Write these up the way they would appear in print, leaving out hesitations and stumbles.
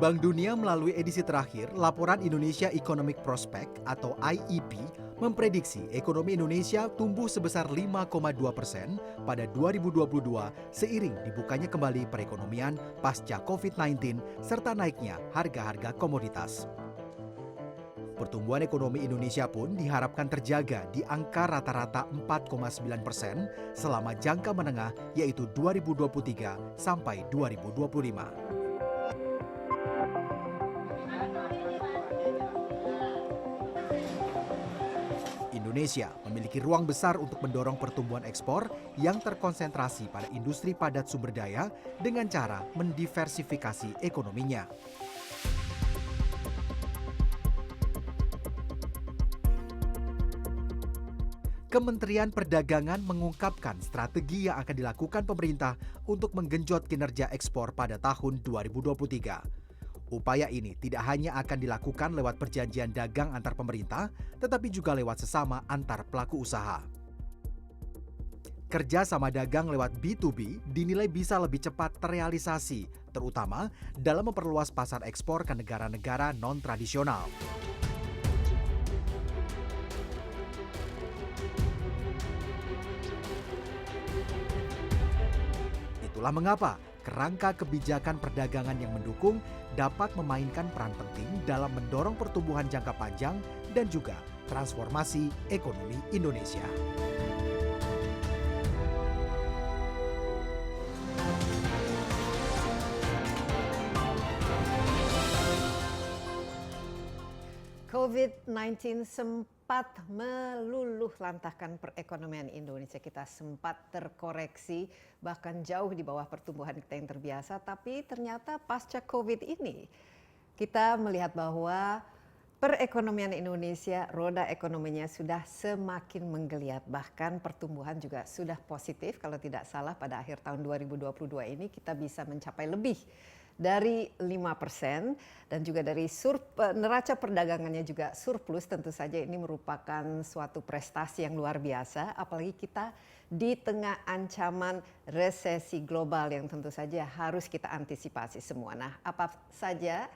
Bank Dunia melalui edisi terakhir Laporan Indonesia Economic Prospect atau IEP memprediksi ekonomi Indonesia tumbuh sebesar 5,2% pada 2022 seiring dibukanya kembali perekonomian pasca COVID-19 serta naiknya harga-harga komoditas. Pertumbuhan ekonomi Indonesia pun diharapkan terjaga di angka rata-rata 4,9% selama jangka menengah yaitu 2023 sampai 2025. Indonesia memiliki ruang besar untuk mendorong pertumbuhan ekspor yang terkonsentrasi pada industri padat sumber daya dengan cara mendiversifikasi ekonominya. Kementerian Perdagangan mengungkapkan strategi yang akan dilakukan pemerintah untuk menggenjot kinerja ekspor pada tahun 2023. Upaya ini tidak hanya akan dilakukan lewat perjanjian dagang antar pemerintah, tetapi juga lewat sesama antar pelaku usaha. Kerja sama dagang lewat B2B dinilai bisa lebih cepat terrealisasi, terutama dalam memperluas pasar ekspor ke negara-negara non-tradisional. Itulah mengapa kerangka kebijakan perdagangan yang mendukung dapat memainkan peran penting dalam mendorong pertumbuhan jangka panjang dan juga transformasi ekonomi Indonesia. COVID-19 sempat meluluhlantahkan perekonomian Indonesia. Kita sempat terkoreksi, bahkan jauh di bawah pertumbuhan kita yang terbiasa. Tapi ternyata pasca COVID ini, kita melihat bahwa perekonomian Indonesia, roda ekonominya sudah semakin menggeliat. Bahkan pertumbuhan juga sudah positif. Kalau tidak salah pada akhir tahun 2022 ini kita bisa mencapai lebih dari 5% dan juga dari neraca perdagangannya juga surplus. Tentu saja ini merupakan suatu prestasi yang luar biasa, apalagi kita di tengah ancaman resesi global yang tentu saja harus kita antisipasi semua. Nah, apa saja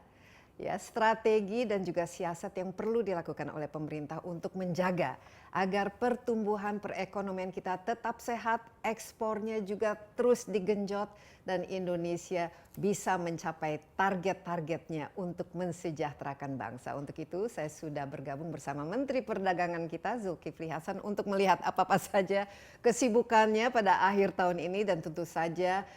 ya strategi dan juga siasat yang perlu dilakukan oleh pemerintah untuk menjaga agar pertumbuhan perekonomian kita tetap sehat, ekspornya juga terus digenjot dan Indonesia bisa mencapai target-targetnya untuk mensejahterakan bangsa. Untuk itu saya sudah bergabung bersama Menteri Perdagangan kita Zulkifli Hasan untuk melihat apa-apa saja kesibukannya pada akhir tahun ini dan tentu saja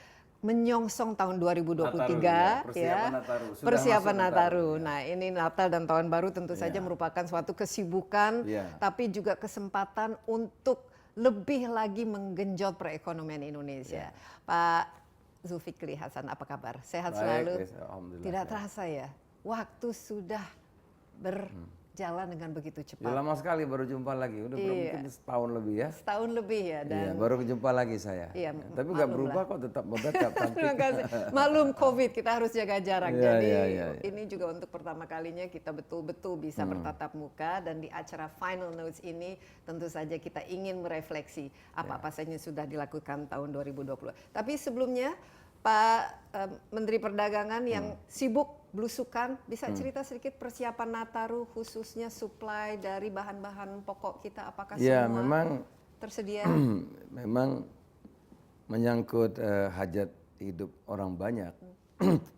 menyongsong tahun 2023 persiapan Nataru. Nah, ini Natal dan tahun baru tentu saja merupakan suatu kesibukan tapi juga kesempatan untuk lebih lagi menggenjot perekonomian Indonesia. Pak Zulkifli Hasan, apa kabar? Sehat selalu? Tidak terasa ya, waktu sudah berjalan dengan begitu cepat. Ya, lama sekali baru jumpa lagi, udah mungkin setahun lebih ya. Setahun lebih ya. Dan baru jumpa lagi saya. Tapi nggak berubah kok, tetap cantik. Terima kasih. Maklum COVID, kita harus jaga jarak. Jadi ini juga untuk pertama kalinya kita betul-betul bisa bertatap muka dan di acara Final Notes ini tentu saja kita ingin merefleksi apa-apa saja yang sudah dilakukan tahun 2020. Tapi sebelumnya Pak Menteri Perdagangan yang sibuk belusukan, bisa cerita sedikit persiapan Nataru khususnya supply dari bahan-bahan pokok kita, apakah semua memang tersedia? Memang menyangkut hajat hidup orang banyak.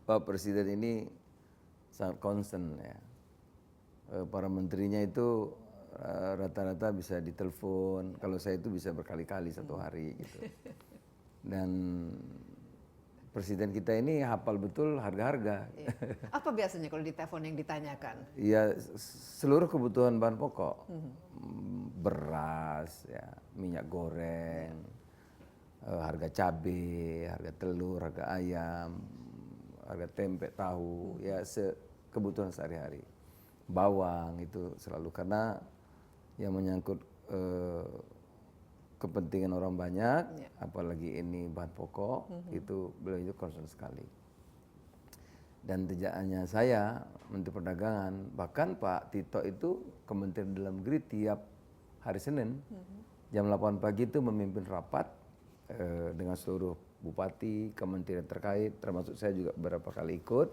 Pak Presiden ini sangat concern ya. Para menterinya itu rata-rata bisa ditelepon, kalau saya itu bisa berkali-kali satu hari gitu. Dan Presiden kita ini hafal betul harga-harga. Apa biasanya kalau ditelepon yang ditanyakan? Ya, seluruh kebutuhan bahan pokok. Beras, ya, minyak goreng, harga cabai, harga telur, harga ayam, harga tempe, tahu, ya kebutuhan sehari-hari. Bawang itu selalu, karena yang menyangkut kepentingan orang banyak, apalagi ini bahan pokok, itu beliau itu concern sekali. Dan tidak hanya saya, Menteri Perdagangan, bahkan Pak Tito itu Kementerian Dalam Negeri tiap hari Senin, jam 8 pagi itu memimpin rapat dengan seluruh bupati, kementerian terkait, termasuk saya juga beberapa kali ikut,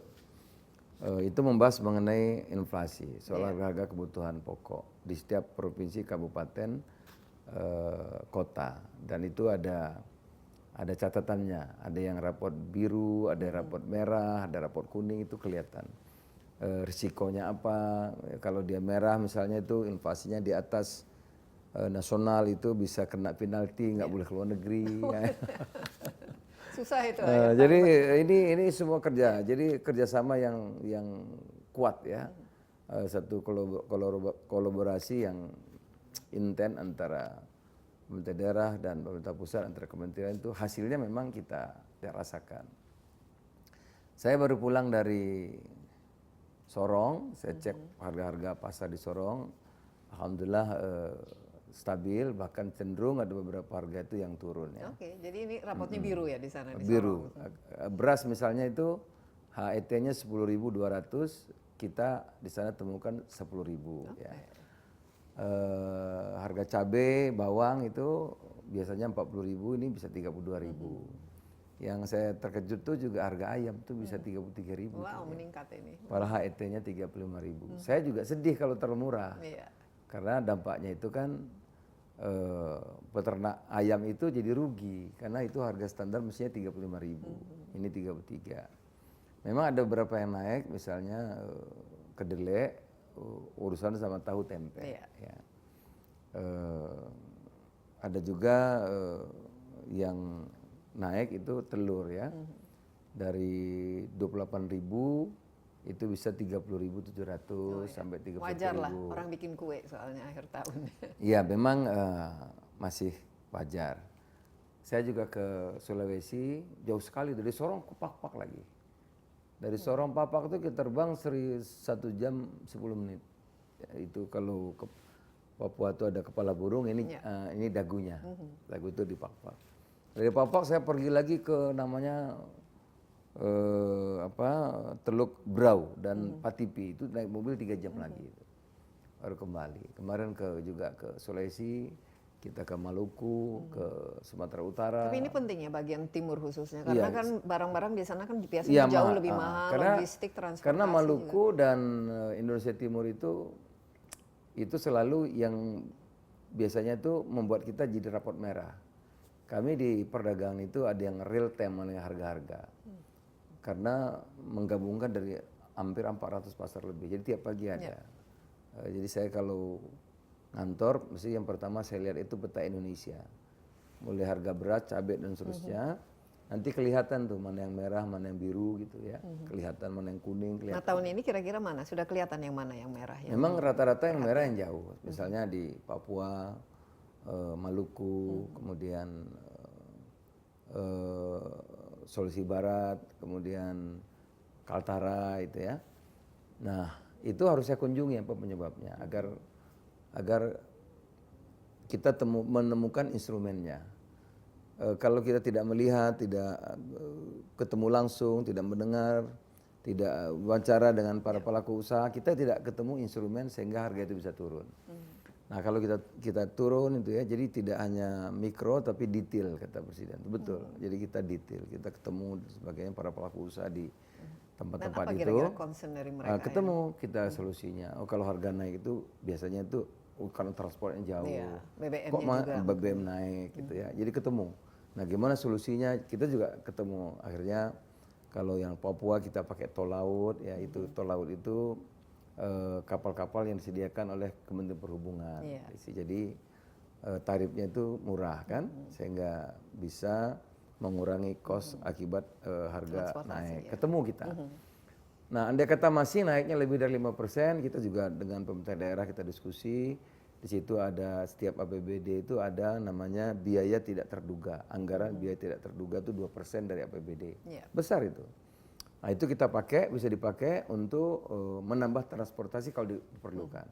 Itu membahas mengenai inflasi, soal harga kebutuhan pokok di setiap provinsi, kabupaten, kota, dan itu ada catatannya, ada yang rapot biru, ada yang rapot merah, ada rapot kuning, itu kelihatan risikonya apa. Kalau dia merah misalnya itu inflasinya di atas nasional, itu bisa kena penalti, nggak boleh keluar negeri. Susah itu. Jadi ini semua kerja, jadi kerjasama yang kuat ya. Satu kolaborasi yang intens antara pemerintah daerah dan pemerintah pusat, antara kementerian, itu hasilnya memang kita rasakan. Saya baru pulang dari Sorong, saya cek harga-harga pasar di Sorong, alhamdulillah stabil, bahkan cenderung ada beberapa harga itu yang turun ya. Oke, jadi ini rapotnya biru ya di sana, di Biru. Sorong. Beras misalnya itu HET-nya 10.200, kita di sana temukan 10.000 ya. Harga cabai, bawang itu biasanya 40.000, ini bisa 32.000. Yang saya terkejut tuh juga harga ayam tuh bisa 33.000. Wow, meningkat ini. Padahal HET-nya 35.000. Saya juga sedih kalau terlalu murah. Iya. Karena dampaknya itu kan peternak ayam itu jadi rugi, karena itu harga standar mestinya 35.000, ini 33. Memang ada beberapa yang naik, misalnya kedelai, urusan sama tahu tempe. Iya. Ya. Ada juga yang naik itu telur ya, dari 28.000 itu bisa 30.700 sampai 30.000. Wajar lah, orang bikin kue soalnya akhir tahun. Iya, memang masih wajar. Saya juga ke Sulawesi, jauh sekali dari Sorong ke Pakpak lagi. Dari Sorong Pakpak itu kita terbang 1 jam 10 menit. Ya, itu kalau ke Papua itu ada kepala burung, ini dagunya. Dagu itu di Pakpak. Dari Pakpak saya pergi lagi ke namanya Teluk Brau dan Patipi, itu naik mobil 3 jam lagi baru kembali. Kemarin juga ke Sulawesi, kita ke Maluku, ke Sumatera Utara. Tapi ini penting ya bagian timur khususnya, karena kan barang-barang di sana kan biasanya Iya, jauh lebih mahal, logistik, transportasi. Karena Maluku dan Indonesia Timur itu selalu yang biasanya itu membuat kita jadi rapot merah. Kami di perdagangan itu ada yang real time mengenai harga-harga. Karena menggabungkan dari hampir 400 pasar lebih, jadi tiap pagi ada. Jadi saya kalau ngantor, mesti yang pertama saya lihat itu peta Indonesia. Mulai harga beras, cabai dan seterusnya. Nanti kelihatan tuh mana yang merah, mana yang biru gitu ya. Kelihatan mana yang kuning, kelihatan. Nah tahun ini kira-kira mana? Sudah kelihatan yang mana yang merah? Memang rata-rata yang merah yang jauh. Misalnya di Papua, Maluku, kemudian Sulawesi Barat, kemudian Kaltara itu ya. Nah itu harus saya kunjungi apa penyebabnya, agar kita menemukan instrumennya. Kalau kita tidak melihat, tidak ketemu langsung, tidak mendengar, tidak wawancara dengan para pelaku usaha, kita tidak ketemu instrumen sehingga harga itu bisa turun. Nah kalau kita turun itu ya, jadi tidak hanya mikro tapi detail kata Presiden. Betul, jadi kita detail, kita ketemu sebagainya para pelaku usaha di tempat-tempat itu. Dan apa kira-kira concern dari mereka? Ketemu kita solusinya. Oh kalau harga naik itu biasanya itu karena transportnya jauh. Iya, BBM-nya kok juga. BBM naik gitu ya. Jadi ketemu. Nah gimana solusinya? Kita juga ketemu. Akhirnya kalau yang Papua kita pakai tol laut ya, itu tol laut itu kapal-kapal yang disediakan oleh Kementerian Perhubungan. Jadi tarifnya itu murah kan, sehingga bisa mengurangi cost akibat harga naik. Ya. Ketemu kita. Nah andai kata masih naiknya lebih dari 5%, kita juga dengan pemerintah daerah kita diskusi. Di situ ada setiap APBD itu ada namanya biaya tidak terduga. Anggaran biaya tidak terduga itu 2% dari APBD. Besar itu. Nah itu kita pakai, bisa dipakai untuk menambah transportasi kalau diperlukan.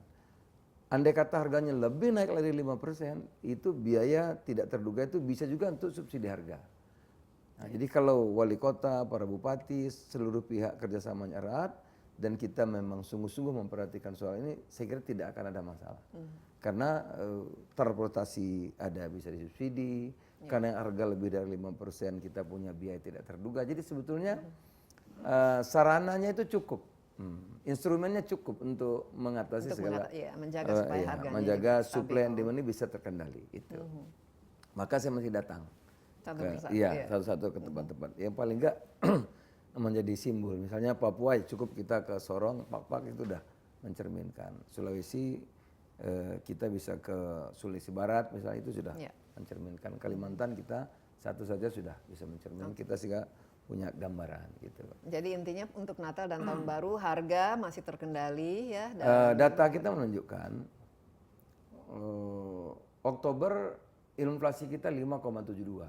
Andai kata harganya lebih naik dari 5%, itu biaya tidak terduga itu bisa juga untuk subsidi harga. Nah, jadi kalau wali kota, para bupati, seluruh pihak kerjasamanya erat, dan kita memang sungguh-sungguh memperhatikan soal ini, saya kira tidak akan ada masalah. Karena transportasi ada bisa disubsidi, karena yang harga lebih dari 5% kita punya biaya tidak terduga. Jadi sebetulnya sarananya itu cukup Instrumennya cukup untuk mengatasi Untuk segala, menjaga supaya harganya menjaga stabil. supply and demand ini bisa terkendali itu. Maka saya masih datang Satu ke, persatu, satu-satu ke tempat-tempat yang paling enggak menjadi simbol. Misalnya Papua cukup kita ke Sorong, Pak itu udah mencerminkan. Sulawesi kita bisa ke Sulawesi Barat misalnya itu sudah mencerminkan. Kalimantan kita satu saja sudah bisa mencerminkan. Kita sehingga punya gambaran gitu. Jadi intinya untuk Natal dan Tahun Baru harga masih terkendali ya. Data kita menunjukkan Oktober inflasi kita 5,72.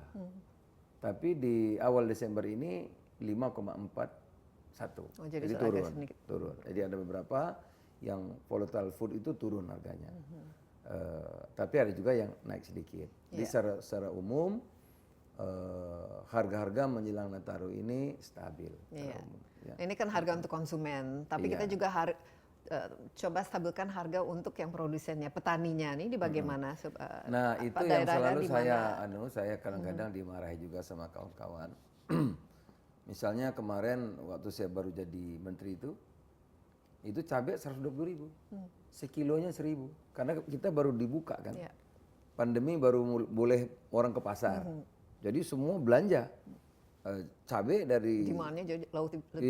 Tapi di awal Desember ini 5,41. Jadi turun. Jadi ada beberapa yang volatile food itu turun harganya. Tapi ada juga yang naik sedikit. Jadi secara umum harga-harga menjelang Nataru ini stabil. Iya. Ini kan harga untuk konsumen, tapi kita juga coba stabilkan harga untuk yang produsennya, petaninya. Ini bagaimana? Nah itu yang selalu saya kadang-kadang dimarahi juga sama kawan-kawan. Misalnya kemarin waktu saya baru jadi menteri itu cabai 120.000, sekilonya 1.000, karena kita baru dibuka kan. Pandemi baru boleh orang ke pasar. Jadi semua belanja cabai dari demandnya jadi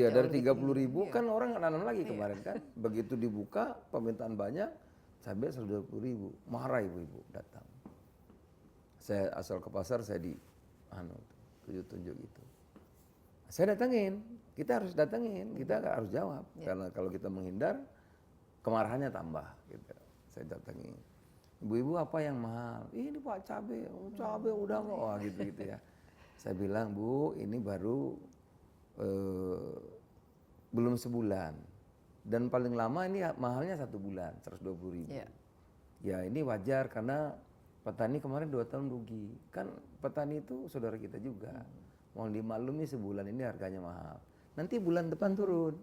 dari 30.000 kan orang nanam lagi kemarin kan. Begitu dibuka permintaan banyak, cabai 120.000, marah ibu-ibu datang. Saya asal ke pasar saya tunjuk gitu. Saya datangin, kita harus datangin, kita harus jawab karena kalau kita menghindar kemarahannya tambah gitu. Saya datangin. Ibu-ibu apa yang mahal? Ini Pak cabai, cabai udah nggak gitu ya. Saya bilang Bu, ini baru belum sebulan dan paling lama ini mahalnya 1 bulan 120.000. Ya ini wajar karena petani kemarin 2 tahun rugi. Kan petani itu saudara kita juga. Mohon dimaklumi sebulan ini harganya mahal. Nanti bulan depan turun.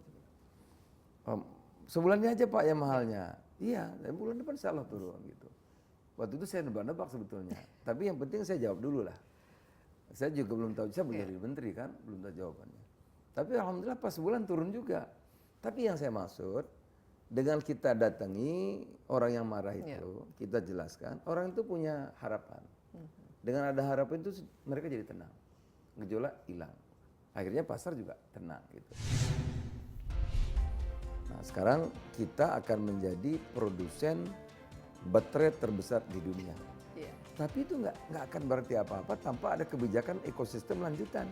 Sebulan ini aja Pak yang mahalnya. Iya, bulan depan insya Allah turun gitu. Waktu itu saya nebak-nebak sebetulnya. Tapi yang penting saya jawab dulu lah. Saya juga belum tahu, saya belum jadi menteri kan, belum tahu jawabannya. Tapi alhamdulillah pas sebulan turun juga. Tapi yang saya maksud, dengan kita datangi orang yang marah itu, kita jelaskan, orang itu punya harapan. Dengan ada harapan itu mereka jadi tenang. Gejolak hilang. Akhirnya pasar juga tenang gitu. Nah sekarang kita akan menjadi produsen baterai terbesar di dunia. Tapi itu nggak akan berarti apa-apa tanpa ada kebijakan ekosistem lanjutan.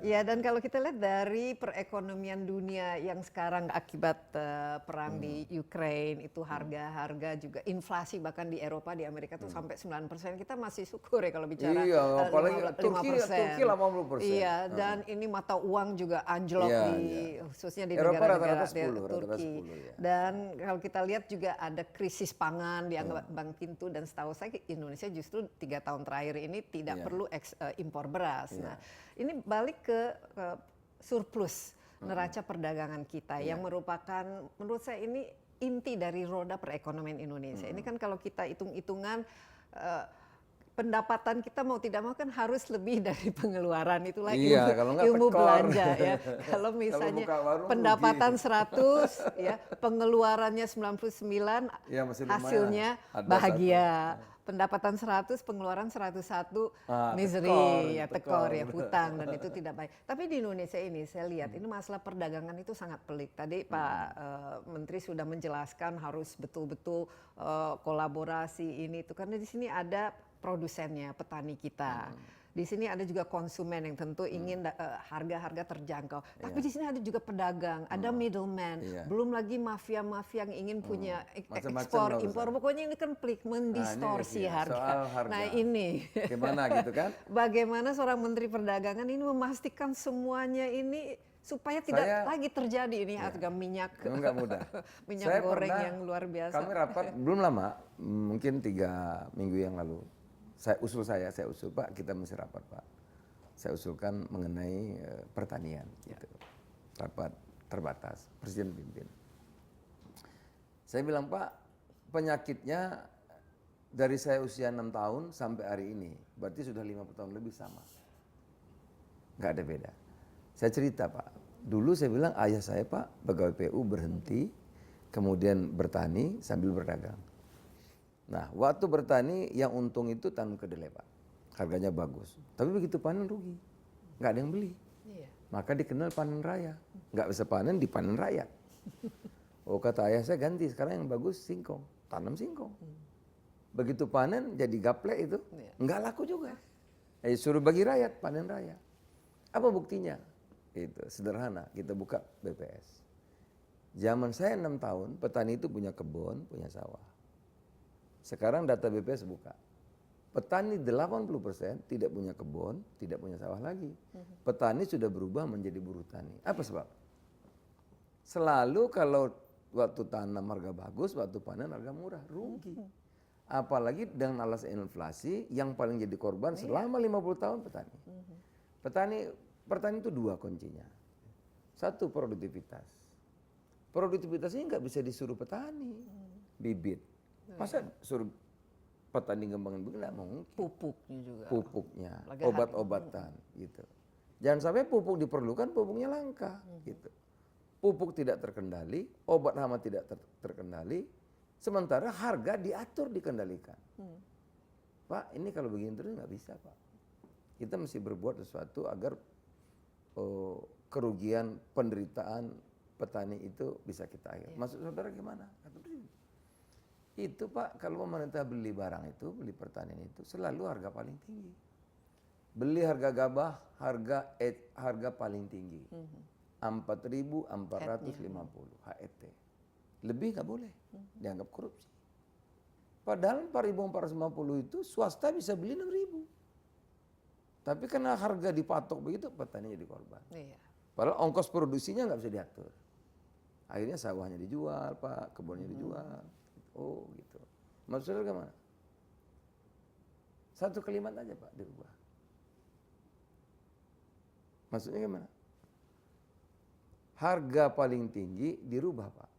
Ya, dan kalau kita lihat dari perekonomian dunia yang sekarang akibat perang di Ukraine, itu harga-harga juga inflasi bahkan di Eropa, di Amerika tuh sampai 9%. Kita masih syukur ya kalau bicara apalagi 5%. Turki 80%. Iya, dan ini mata uang juga anjlok khususnya di Eropa negara-negara Turki. Dan kalau kita lihat juga ada krisis pangan dianggap Bank Pintu, dan setahu saya Indonesia justru 3 tahun terakhir ini tidak perlu impor beras. Nah, ini balik ke surplus neraca perdagangan kita yang merupakan menurut saya ini inti dari roda perekonomian Indonesia. Ini kan kalau kita hitung-hitungan pendapatan kita mau tidak mau kan harus lebih dari pengeluaran, itulah ilmu belanja ya. Kalau misalnya pendapatan 100 ya, pengeluarannya 99 ya, hasilnya bahagia. Pendapatan 100, pengeluaran 101, misery, tekor ya, hutang, dan itu tidak baik. Tapi di Indonesia ini saya lihat ini masalah perdagangan itu sangat pelik. Tadi Pak Menteri sudah menjelaskan harus betul-betul kolaborasi ini itu, karena di sini ada produsennya, petani kita. Di sini ada juga konsumen yang tentu ingin harga-harga terjangkau. Tapi di sini ada juga pedagang, ada middleman, belum lagi mafia-mafia yang ingin punya ekspor, impor. Pokoknya ini kan pelik, mendistorsi harga. Nah ini, gimana gitu kan? Bagaimana seorang Menteri Perdagangan ini memastikan semuanya ini supaya tidak lagi terjadi ini harga minyak, nggak mudah. minyak goreng yang luar biasa. Kami rapat belum lama, mungkin 3 minggu yang lalu. Saya usul Pak, kita mesti rapat Pak. Saya usulkan mengenai pertanian gitu. Rapat terbatas, presiden pimpin. Saya bilang, Pak, penyakitnya dari saya usia 6 tahun sampai hari ini, berarti sudah 50 tahun lebih sama. Nggak ada beda. Saya cerita, Pak, dulu saya bilang ayah saya, Pak, pegawai PU berhenti, kemudian bertani sambil berdagang. Nah, waktu bertani yang untung itu tanam kedelai, Pak. Harganya bagus. Tapi begitu panen rugi. Nggak ada yang beli. Iya. Maka dikenal panen raya. Nggak bisa panen, dipanen raya. Oh, kata ayah saya ganti, sekarang yang bagus singkong. Tanam singkong. Begitu panen jadi gaplek itu, nggak laku juga. Suruh bagi rakyat, panen raya. Apa buktinya? Itu sederhana, kita buka BPS. Zaman saya 6 tahun, petani itu punya kebun, punya sawah. Sekarang data BPS buka. Petani 80% tidak punya kebun, tidak punya sawah lagi. Petani sudah berubah menjadi buruh tani. Apa sebab? Selalu kalau waktu tanam harga bagus, waktu panen harga murah, rugi. Apalagi dengan alasan inflasi yang paling jadi korban selama 50 tahun petani. Petani itu 2 kuncinya. 1, produktivitas. Produktivitas ini nggak bisa disuruh petani. Bibit. Masa suruh petani ngembangin begini nggak mungkin. Pupuknya juga. Pupuknya, Lagi obat-obatan gitu. Jangan sampai pupuk diperlukan, pupuknya langka gitu. Pupuk tidak terkendali, obat hama tidak terkendali, sementara harga diatur dikendalikan. Pak, ini kalau begini terus nggak bisa, Pak. Kita mesti berbuat sesuatu agar kerugian penderitaan petani itu bisa kita akhiri. Maksud saudara gimana? Itu Pak, kalau pemerintah beli barang itu, beli pertanian itu selalu harga paling tinggi. Beli harga gabah, harga paling tinggi. 4.450 HET. Lebih nggak boleh, dianggap korupsi. Padahal 4.450 itu swasta bisa beli 6.000. Tapi karena harga dipatok begitu, petani jadi korban. Iya. Padahal ongkos produksinya nggak bisa diatur. Akhirnya sawahnya dijual, Pak, kebunnya dijual. Oh gitu. Maksudnya gimana? 1 kalimat aja, Pak, dirubah. Maksudnya gimana? Harga paling tinggi dirubah, Pak.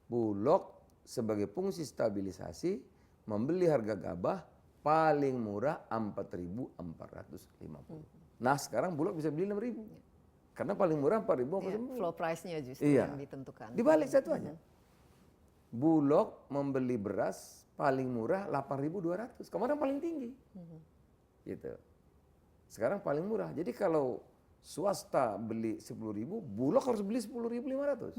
Bulog sebagai fungsi stabilisasi membeli harga gabah paling murah 4.450. Nah sekarang Bulog bisa beli 6.000. Karena paling murah 4.000. Flow price-nya justru yang ditentukan. Dibalik satu aja. Bulog membeli beras paling murah 8.200. Kemarin paling tinggi. Gitu. Sekarang paling murah. Jadi kalau swasta beli 10.000, Bulog harus beli 10.500.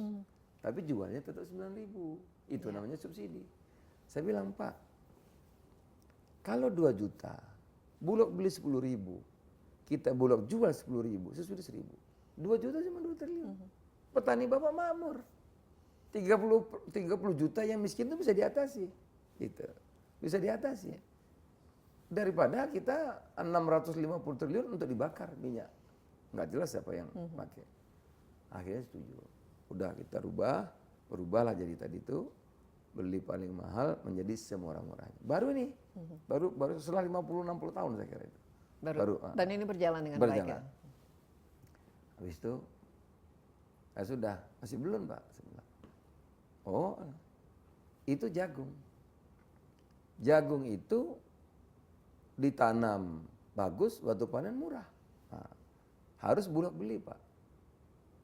Tapi jualnya tetap 9.000. Itu namanya subsidi. Saya bilang, Pak, kalau 2 juta, Bulog beli 10.000, kita Bulog jual 10.000, sesudah 1.000. 2 juta cuma 2 triliun. Petani Bapak makmur. 30 juta yang miskin itu bisa diatasi. Gitu. Bisa diatasi. Daripada kita 650 triliun untuk dibakar minyak. Nggak jelas siapa yang pakai. Akhirnya setuju. Udah kita berubahlah jadi tadi itu beli paling mahal menjadi semurah-murahnya. Baru nih, baru setelah 50-60 tahun saya kira itu. Baru. Dan ini berjalan dengan baik ya? Habis itu, ya sudah, masih belum Pak. Oh, itu jagung. Jagung itu ditanam bagus, waktu panen murah. Nah, harus Bulog beli Pak.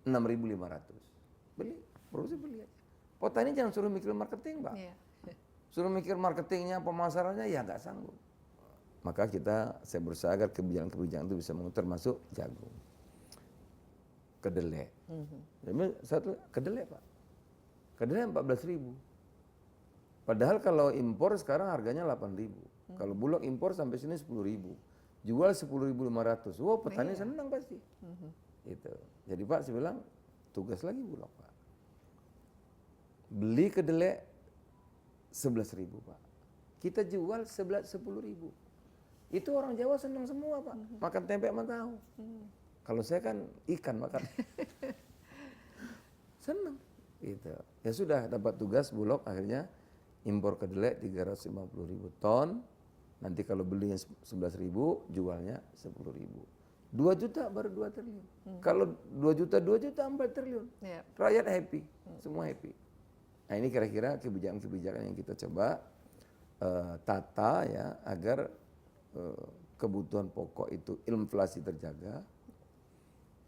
6.500. Beli, produksi beli aja. Petani jangan suruh mikir marketing Pak. Iya. Suruh mikir marketingnya, pemasarannya ya nggak sanggup. Maka saya berusaha agar kebijakan-kebijakan itu bisa mengukur termasuk jagung. Kedelai. Satu kedelai Pak. Kedelai 14.000. Padahal kalau impor sekarang harganya 8.000. Kalau Bulog impor sampai sini 10.000. Jual 10.500. Wow, petani senang pasti. Itu. Jadi Pak saya bilang tugas lagi Bulog Pak. Beli kedelai 11.000 Pak. Kita jual 10.000. Itu orang Jawa senang semua Pak. Makan tempe sama tahu. Kalau saya kan ikan makan. Senang. Gitu. Ya sudah dapat tugas Bulog akhirnya impor kedelai 350.000 ton. Nanti kalau belinya 11.000 jualnya 10.000. 2 juta baru 2 triliun. Kalau 2 juta 4 triliun. Ya. Rakyat happy, semua happy. Nah ini kira-kira kebijakan-kebijakan yang kita coba tata ya agar kebutuhan pokok itu inflasi terjaga,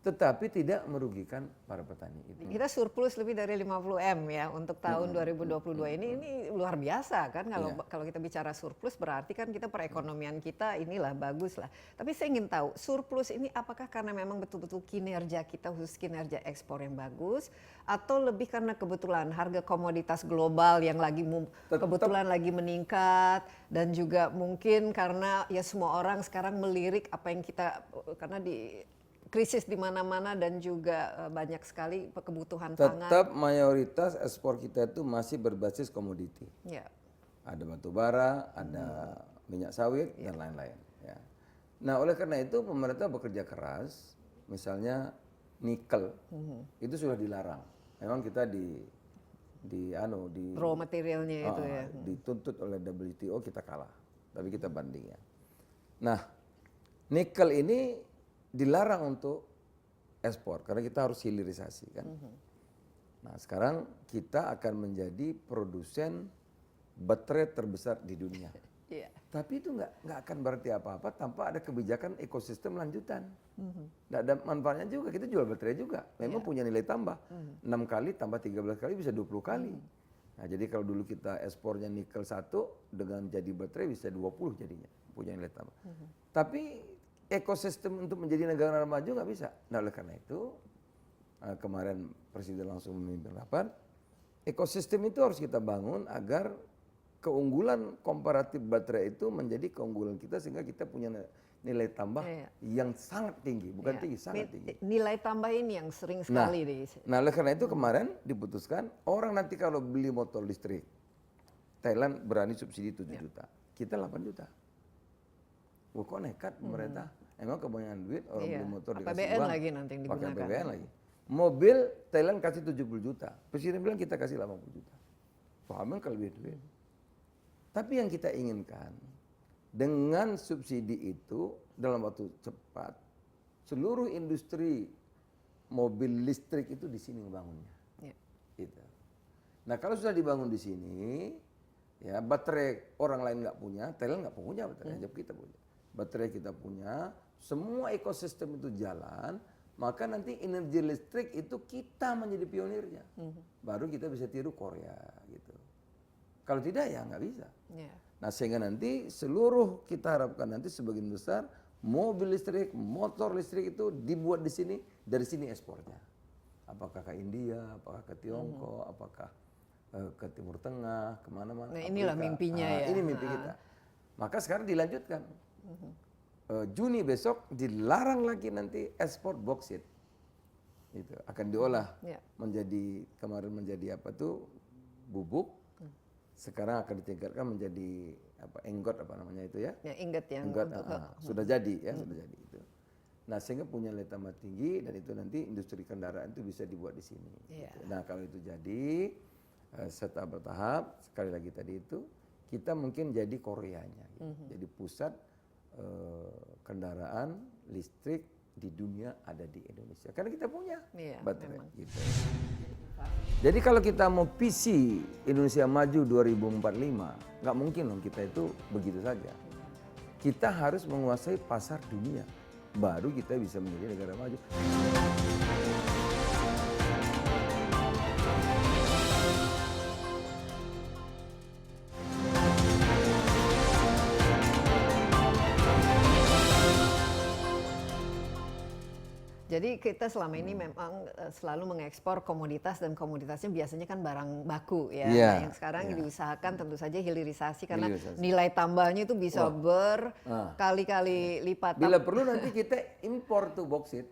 tetapi tidak merugikan para petani itu. Kita surplus lebih dari 50 M ya untuk tahun 2022 ini luar biasa kan kalau kita bicara surplus berarti kan kita perekonomian kita inilah bagus lah. Tapi saya ingin tahu surplus ini apakah karena memang betul-betul kinerja kita khusus kinerja ekspor yang bagus atau lebih karena kebetulan harga komoditas global yang lagi kebetulan lagi meningkat dan juga mungkin karena ya semua orang sekarang melirik apa yang kita karena di krisis di mana-mana dan juga banyak sekali kebutuhan pangan. Tetap mayoritas ekspor kita itu masih berbasis komoditi. Ya. Ada batu bara, ada minyak sawit dan lain-lain. Ya. Nah oleh karena itu pemerintah bekerja keras, misalnya nikel itu sudah dilarang. Memang kita di Raw materialnya itu ya. dituntut oleh WTO kita kalah, tapi kita banding ya. Nah nikel ini dilarang untuk ekspor karena kita harus hilirisasi kan. Nah sekarang kita akan menjadi produsen baterai terbesar di dunia. Iya. Tapi itu nggak akan berarti apa-apa tanpa ada kebijakan ekosistem lanjutan. Nggak ada manfaatnya juga, kita jual baterai juga. Memang punya nilai tambah. 6 kali tambah 13 kali bisa 20 kali. Nah jadi kalau dulu kita ekspornya nikel 1 dengan jadi baterai bisa 20 jadinya. Punya nilai tambah. Tapi ekosistem untuk menjadi negara maju nggak bisa. Nah oleh karena itu kemarin Presiden langsung memimpin rapat, ekosistem itu harus kita bangun agar keunggulan komparatif baterai itu menjadi keunggulan kita sehingga kita punya nilai tambah yang sangat tinggi, bukan tinggi, sangat tinggi. Nilai tambah ini yang sering sekali Nah oleh karena itu kemarin diputuskan orang nanti kalau beli motor listrik, Thailand berani subsidi 7 juta, kita 8 juta. Wah kok nekat pemerintah? Emang kebanyakan duit orang beli motor dikasih APBN uang. lagi nanti yang Pakai digunakan. APBN lagi. Mobil Thailand kasih 70 juta. Presiden bilang kita kasih 80 juta. Wah emang kalau duit. Tapi yang kita inginkan dengan subsidi itu dalam waktu cepat seluruh industri mobil listrik itu di sini ngebangunnya. Gitu. Nah kalau sudah dibangun di sini, ya baterai orang lain nggak punya, Thailand nggak punya baterai, aja kita punya. Baterai kita punya, semua ekosistem itu jalan, maka nanti energi listrik itu kita menjadi pionirnya. Baru kita bisa tiru Korea gitu. Kalau tidak ya nggak bisa. Nah sehingga nanti seluruh kita harapkan nanti sebagian besar mobil listrik, motor listrik itu dibuat di sini, dari sini ekspornya. Apakah ke India, apakah ke Tiongkok, apakah ke Timur Tengah, kemana-mana. Nah inilah mimpinya ya. Ini mimpi kita. Maka sekarang dilanjutkan. Juni besok dilarang lagi nanti ekspor boksit. Itu akan diolah menjadi kemarin menjadi apa tuh bubuk. Sekarang akan ditingkatkan menjadi apa enggot apa namanya itu ya? Ya ingot yang enggot, sudah jadi ya sudah jadi itu. Nah sehingga punya nilai tambah tinggi dan itu nanti industri kendaraan itu bisa dibuat di sini. Gitu. Nah kalau itu jadi setelah bertahap sekali lagi tadi itu kita mungkin jadi Koreanya, gitu. Jadi pusat kendaraan listrik di dunia ada di Indonesia karena kita punya baterai. Gitu. Jadi kalau kita mau visi Indonesia Maju 2045, nggak mungkin dong kita itu begitu saja. Kita harus menguasai pasar dunia, baru kita bisa menjadi negara maju. Jadi kita selama ini memang selalu mengekspor komoditas dan komoditasnya biasanya kan barang baku ya. Nah, yang sekarang diusahakan tentu saja hilirisasi karena nilai tambahnya itu bisa berkali-kali lipat. Bila perlu nanti kita impor tuh boksit.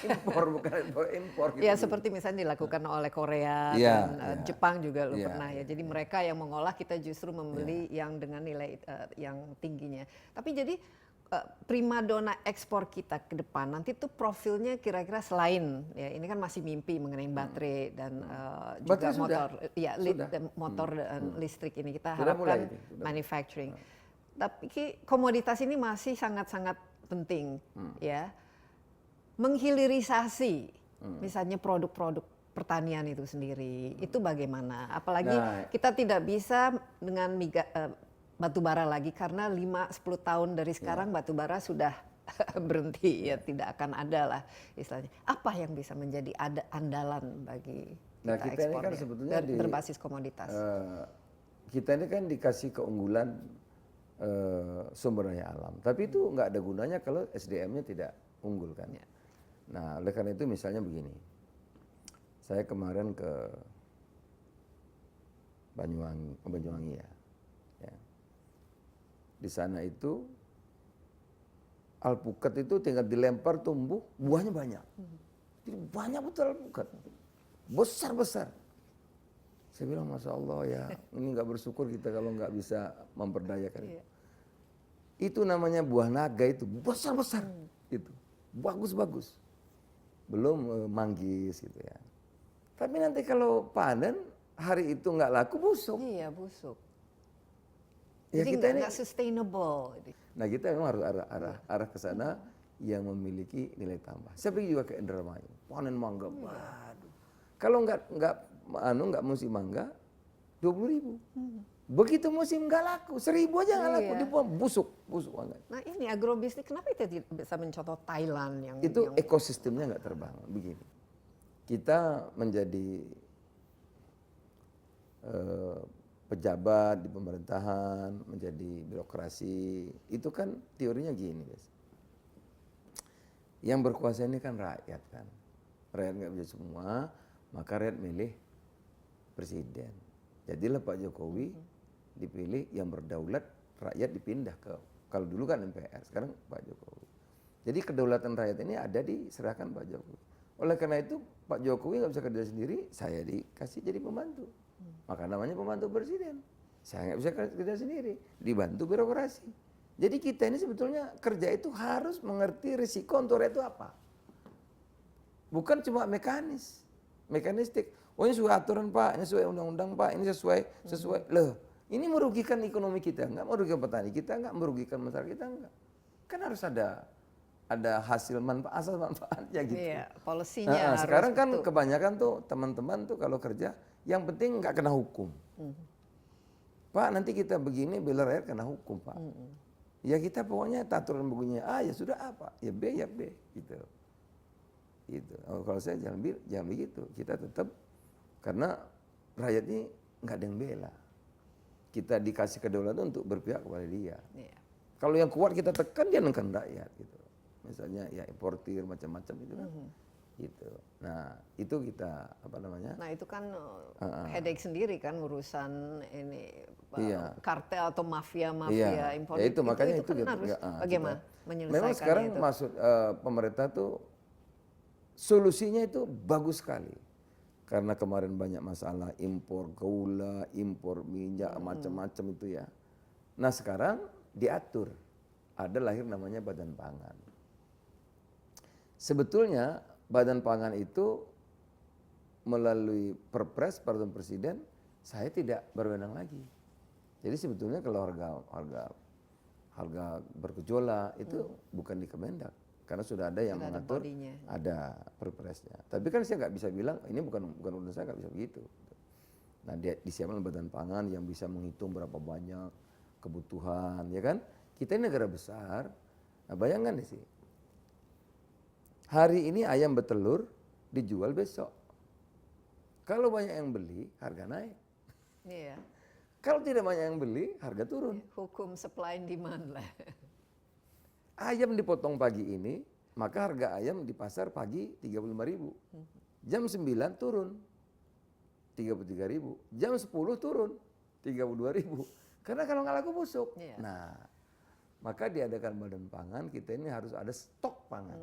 Impor bukan impor. Ya seperti misalnya dilakukan oleh Korea dan Jepang juga lo pernah ya. Jadi mereka yang mengolah kita justru membeli yang dengan nilai yang tingginya. Tapi jadi primadona ekspor kita ke depan nanti tuh profilnya kira-kira selain ya ini kan masih mimpi mengenai baterai dan juga motor motor dan listrik ini kita harapkan manufacturing. Tapi komoditas ini masih sangat-sangat penting ya. menghilirisasi misalnya produk-produk pertanian itu sendiri, itu bagaimana? Apalagi Nah, kita tidak bisa dengan batu bara lagi karena 5-10 tahun dari sekarang batu bara sudah berhenti, ya tidak akan ada lah istilahnya. Apa yang bisa menjadi andalan bagi Nah, kita kita ini ekspor kan sebetulnya berbasis komoditas? Kita ini kan dikasih keunggulan sumber daya alam, tapi itu nggak ada gunanya kalau SDM-nya tidak unggul kan. Ya. Nah, oleh karena itu misalnya begini, saya kemarin ke Banyuwangi ya. Di sana itu alpukat itu tinggal dilempar tumbuh, buahnya banyak. Jadi banyak betul alpukat, besar-besar. Saya bilang, Masya Allah ya, ini nggak bersyukur kita kalau nggak bisa memperdayakan. Iya. Itu namanya buah naga itu, besar-besar. Itu, bagus-bagus. Belum manggis gitu ya. Tapi nanti kalau panen, hari itu nggak laku, busuk. Iya, busuk. Ya, Jadi kita ini, nggak sustainable. nah kita memang harus arah ke sana yang memiliki nilai tambah. Saya pergi juga ke Indramayu, panen mangga, waduh. Kalau nggak musim mangga, 20.000. Begitu musim nggak laku, 1.000 aja nggak laku, dibuang busuk banget. Nah ini agrobisnis, kenapa kita tidak bisa mencontoh Thailand yang Itu ekosistemnya nggak terbangun. Begini, kita menjadi pejabat di pemerintahan, menjadi birokrasi, itu kan teorinya gini guys. Yang berkuasa ini kan rakyat kan. Rakyat nggak bisa semua, maka rakyat milih presiden. Jadilah Pak Jokowi dipilih yang berdaulat, rakyat dipindah ke, kalau dulu kan MPR, sekarang Pak Jokowi. Jadi kedaulatan rakyat ini ada diserahkan Pak Jokowi. Oleh karena itu Pak Jokowi nggak bisa kerja sendiri, saya dikasih jadi pembantu. Maka namanya pembantu presiden. Saya nggak bisa kerja sendiri, dibantu birokrasi. Jadi kita ini sebetulnya kerja itu harus mengerti risiko untuk rakyat itu apa. Bukan cuma mekanistik. Oh ini sesuai aturan Pak, ini sesuai undang-undang Pak, ini sesuai. Loh, ini merugikan ekonomi kita, enggak merugikan petani kita, enggak merugikan masyarakat kita, enggak. Kan harus ada hasil asal manfaatnya gitu. Iya, polisinya harus sekarang kan kebanyakan tuh teman-teman tuh kalau kerja, yang penting nggak kena hukum. Pak nanti kita begini bela rakyat kena hukum Pak. Ya kita pokoknya aturan begini A ya sudah A Pak, ya B gitu. Gitu. Kalau saya jangan begitu. Kita tetap, karena rakyat ini nggak ada yang bela. Kita dikasih kedaulatan untuk berpihak kepada dia. Iya. Kalau yang kuat kita tekan, dia menekan rakyat gitu. Misalnya ya importir macam-macam itu kan. Gitu. Nah, itu kita apa namanya? Nah, itu kan headache sendiri kan urusan ini kartel atau mafia impor. Ya itu makanya itu kan harus bagaimana menyelesaikan memang sekarang itu. maksud pemerintah tuh solusinya itu bagus sekali. Karena kemarin banyak masalah impor gula, impor minyak macam-macam itu ya. Nah, sekarang diatur. Ada lahir namanya Badan Pangan. Sebetulnya Badan Pangan itu melalui Perpres peraturan presiden, saya tidak berwenang lagi. Jadi sebetulnya kalau harga bergejolak itu bukan di Kemendak, karena sudah ada yang mengatur, ada Perpresnya. Tapi kan saya nggak bisa bilang ini bukan urusan saya, nggak bisa begitu. Nah dia disiapkan Badan Pangan yang bisa menghitung berapa banyak kebutuhan, ya kan? Kita ini negara besar. Nah bayangkan sih. Hari ini ayam bertelur dijual besok. Kalau banyak yang beli, harga naik. Iya. Kalau tidak banyak yang beli, harga turun. Hukum supply and demand lah. Ayam dipotong pagi ini, maka harga ayam di pasar pagi 35.000. Jam 9 turun 33.000. Jam 10 turun 32.000. Karena kalau nggak laku busuk. Iya. Nah, maka diadakan Badan Pangan, kita ini harus ada stok pangan.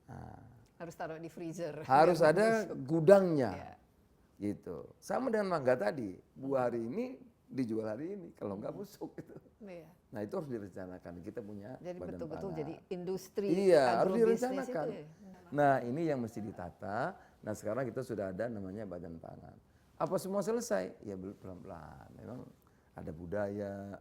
Nah, harus taruh di freezer. harus ada gudangnya. Ya. Gitu. Sama dengan mangga tadi, buah hari ini dijual hari ini, kalau nggak busuk gitu. Iya. Nah itu harus direncanakan. Kita punya jadi Badan betul-betul Pangan. jadi industri Iya, harus agrobisnis direncanakan. itu ya. Nah ini yang mesti ditata. Nah sekarang kita sudah ada namanya Badan Pangan. Apa semua selesai? Ya pelan-pelan. Memang ada budaya,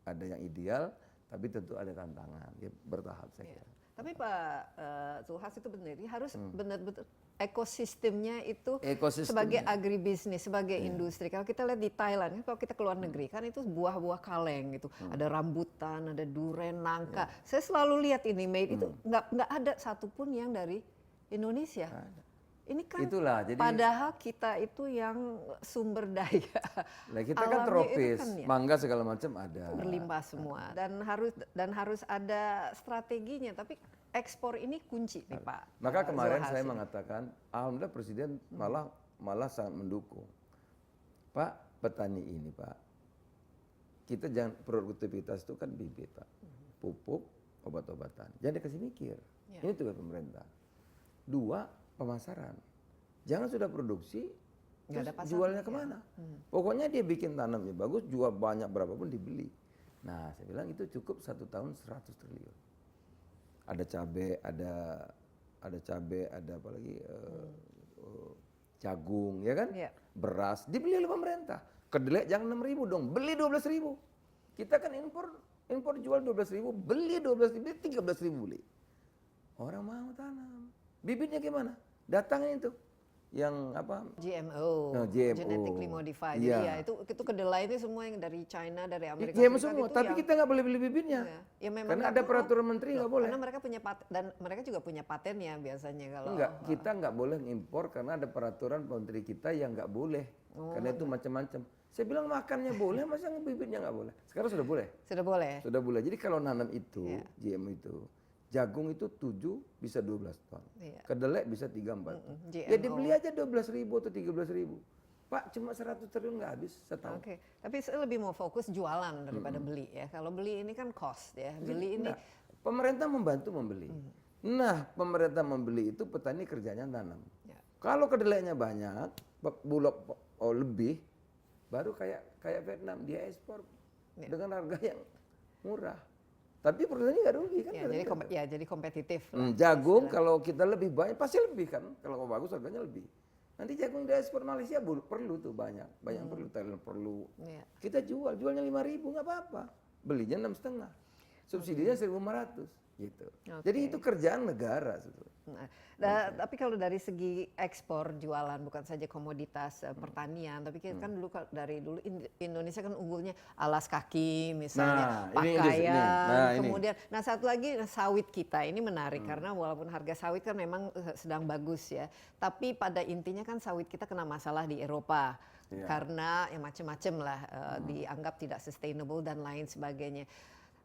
ada yang ideal, tapi tentu ada tantangan. Ya bertahap saya kira. Tapi Pak Zulhas itu benar, harus benar-benar ekosistemnya itu Ekosistemnya. sebagai agribisnis, sebagai industri. Kalau kita lihat di Thailand, kan kalau kita keluar negeri kan itu buah-buah kaleng gitu, ada rambutan, ada duren, nangka. Saya selalu lihat ini made itu nggak ada satupun yang dari Indonesia. Ini kan Itulah, jadi padahal kita itu yang sumber daya. nah kita kan alamnya itu tropis, kan ya mangga segala macam ada. berlimpah semua dan harus ada strateginya. Tapi ekspor ini kunci nih Pak. Maka kemarin Zulhas saya ini. mengatakan, alhamdulillah Presiden malah sangat mendukung. Pak, petani ini Pak, kita jangan produktivitas itu kan bibit Pak, pupuk, obat-obatan. Jangan dikasih mikir. Ya. Ini tugas pemerintah. 2, pemasaran. Jangan sudah produksi, Nggak ada terus pasarnya, jualnya ya. kemana? Pokoknya dia bikin tanamnya bagus, jual banyak berapapun dibeli. Nah, saya bilang itu cukup 1 tahun 100 triliun. Ada cabai, ada apa lagi jagung, ya kan? Iya. Beras dibeli oleh pemerintah. Kedelai jangan 6.000 dong, beli 12.000. Kita kan impor jual 12.000, beli 12.000, 13.000 beli. Orang mau tanam. Bibitnya gimana? Datangin itu. Yang apa? GMO, Nah, GMO. genetically modified. Iya. Jadi ya itu kedelai itu semua yang dari China, dari Amerika GMO Serikat semua, itu tapi yang, kita nggak boleh beli bibitnya. ya memang Karena nggak ada boleh. peraturan menteri nggak boleh. Karena mereka punya dan mereka juga punya patennya biasanya kalau Enggak, kita nggak boleh ngimpor karena ada peraturan menteri kita yang nggak boleh. Karena itu macam-macam. Saya bilang makannya boleh, masa bibitnya nggak boleh? Sekarang sudah boleh. sudah boleh. Sudah boleh. Jadi kalau nanam itu, Iya. GMO itu, jagung itu 7 bisa 12 ton. Iya. Kedelai bisa 3-4 ton. GMO. Ya dibeli aja 12.000 atau 13.000. Pak, cuma 100 triliun nggak habis setahun. Oke, tapi saya lebih mau fokus jualan daripada beli ya. Kalau beli ini kan cost ya. Beli ini Nah, pemerintah membantu membeli. Nah, pemerintah membeli itu petani kerjanya tanam. Ya. Kalau kedelainya banyak, bulog lebih, baru kayak Vietnam dia ekspor dengan harga yang murah. Tapi petani nggak rugi kan? ya, jadi kompetitif. Jagung kalau kita lebih banyak pasti lebih kan? Kalau bagus harganya lebih. Nanti jagung diekspor Malaysia perlu tuh banyak perlu, Thailand perlu. Iya. Kita jualnya 5.000 nggak apa-apa, belinya 6,5, subsidinya 1.500 gitu. Jadi itu kerjaan negara sebetulnya. Nah, tapi kalau dari segi ekspor jualan bukan saja komoditas pertanian, tapi kita kan dari dulu Indonesia kan unggulnya alas kaki misalnya, Nah, ini pakaian, kemudian satu lagi sawit kita ini menarik karena walaupun harga sawit kan memang sedang bagus ya, tapi pada intinya kan sawit kita kena masalah di Eropa. Karena ya macam-macam lah dianggap tidak sustainable dan lain sebagainya.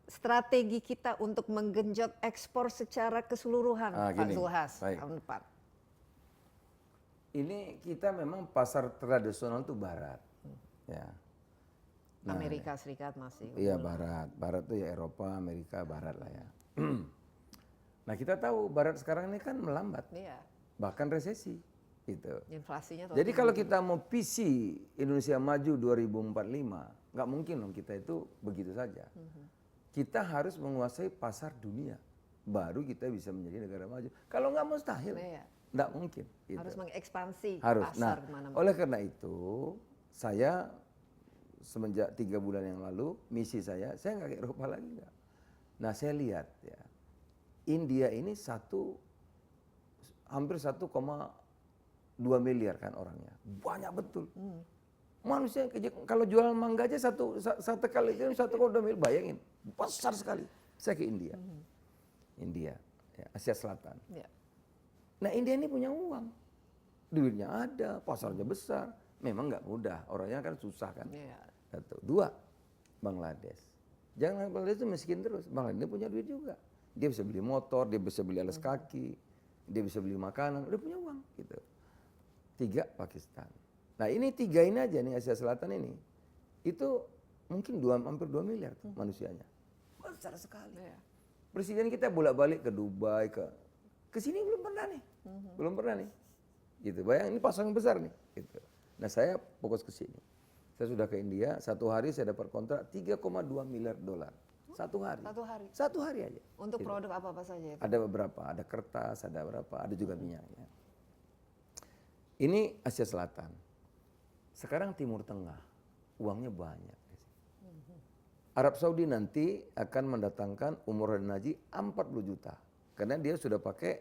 Strategi kita untuk menggenjot ekspor secara keseluruhan, Pak Zulhas, tahun depan. Ini kita memang pasar tradisional itu barat, ya. Amerika Serikat masih. Iya barat tuh ya Eropa, Amerika, barat lah ya. Nah kita tahu barat sekarang ini kan melambat, Iya. bahkan resesi, gitu. Inflasinya. Jadi kalau kita mau visi Indonesia maju 2045, nggak mungkin dong kita itu begitu saja. Kita harus menguasai pasar dunia, baru kita bisa menjadi negara maju. Kalau nggak mustahil, nggak mungkin. Gitu. Harus mengekspansi Harus. pasar Nah, kemana-mana. oleh karena itu, saya semenjak 3 bulan yang lalu, misi saya nggak ke Eropa lagi nggak. Nah, saya lihat ya, India ini hampir 1,2 miliar kan orangnya, banyak betul. Manusia kalau jual mangga aja satu kali itu 1,2 miliar, bayangin besar sekali. Saya ke India, ya, Asia Selatan. Ya. Nah India ini punya uang, duitnya ada, pasarnya besar. Memang nggak mudah, orangnya kan susah kan. Ya. 1, 2, Bangladesh. Jangan Bangladesh itu miskin terus, Bangladesh punya duit juga. Dia bisa beli motor, dia bisa beli alas kaki, dia bisa beli makanan, udah punya uang gitu. 3, Pakistan. Nah ini 3 ini aja nih Asia Selatan ini, itu mungkin hampir 2 miliar tuh manusianya, besar sekali. Ya. Presiden kita bolak-balik ke Dubai, ke sini belum pernah nih, belum pernah nih, gitu. Bayang ini pasar yang besar nih, gitu. Nah saya fokus ke sini. Saya sudah ke India, 1 hari saya dapat kontrak 3,2 miliar dolar, 1 hari. 1 hari. 1 hari aja. Untuk produk apa saja itu? Ada beberapa, ada kertas, ada berapa, ada juga minyaknya. Ini Asia Selatan. Sekarang Timur Tengah, uangnya banyak. Arab Saudi nanti akan mendatangkan umroh dan haji 40 juta ke karena dia sudah pakai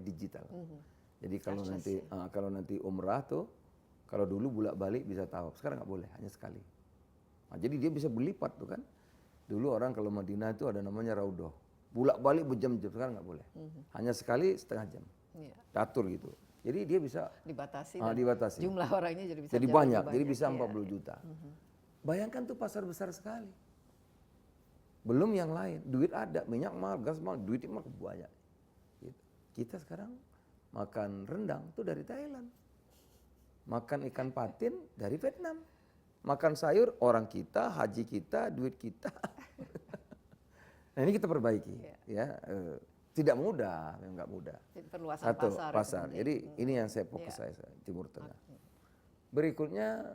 digital. Jadi kalau nanti umrah tuh, kalau dulu bolak-balik bisa tahu, sekarang nggak boleh, hanya sekali. Nah, jadi dia bisa berlipat tuh kan. Dulu orang kalau Madinah itu ada namanya Raudhah, bolak-balik berjam-jam, sekarang nggak boleh, hanya sekali setengah jam, atur gitu. Jadi dia bisa dibatasi. Dibatasi. Jumlah orangnya jadi bisa jadi jauh banyak, lebih jadi bisa 40 juta. Bayangkan tuh pasar besar sekali. Belum yang lain, duit ada, minyak mahal, gas mahal, duit mah banyak. Gitu. Kita sekarang makan rendang tuh dari Thailand, makan ikan patin dari Vietnam, makan sayur orang kita, haji kita, duit kita. Nah ini kita perbaiki, ya. Tidak mudah, memang nggak mudah. Jadi perluasan Satu, pasar. pasar. Jadi ini yang saya fokus saya Timur Tengah. Berikutnya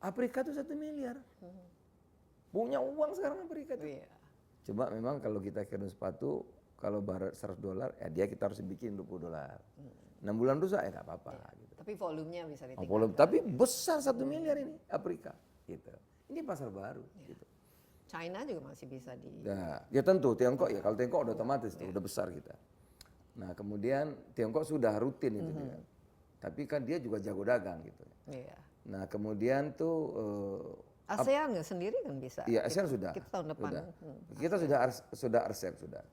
Afrika tuh 1 miliar. Punya uang sekarang Afrika tuh. Coba memang kalau kita kirim sepatu, kalau barat $100, ya dia kita harus bikin $20. 6 bulan rusak ya nggak apa-apa. Gitu. Tapi volumenya bisa ditingkatkan. Tapi besar 1 miliar ini Afrika. Gitu. Ini pasar baru. Gitu. China juga masih bisa Ya tentu Tiongkok ya, kalau Tiongkok udah otomatis tuh, udah besar kita. Nah kemudian Tiongkok sudah rutin itu juga. Tapi kan dia juga jago dagang gitu. Nah kemudian tuh ASEAN sendiri kan bisa. Iya, ASEAN sudah. Kita tahun depan. Kita sudah RCEP sudah.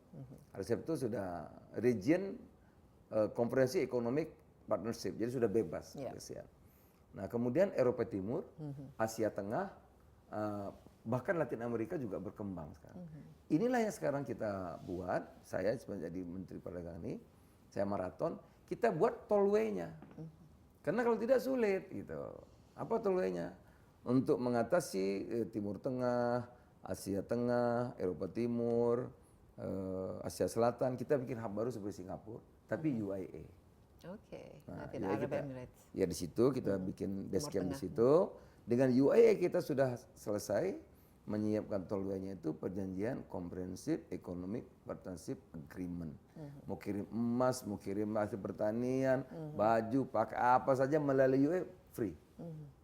RCEP itu sudah Region Comprehensive Economic Partnership, jadi sudah bebas ASEAN. Nah, kemudian Eropa Timur, Asia Tengah, bahkan Latin Amerika juga berkembang sekarang. Inilah yang sekarang kita buat. Saya sebagai Menteri Perdagangan ini, saya maraton. Kita buat tollway-nya. Karena kalau tidak sulit gitu. Apa tollway-nya? Untuk mengatasi Timur Tengah, Asia Tengah, Eropa Timur, Asia Selatan, kita bikin hub baru seperti Singapura, tapi UAE. Nah, United Arab Emirates. Ya di situ kita bikin base camp di situ. Dengan UAE kita sudah selesai menyiapkan tollway-nya itu perjanjian Comprehensive Economic Partnership Agreement. Mau kirim emas, mau kirim hasil pertanian, baju, pakai apa saja melalui UAE free.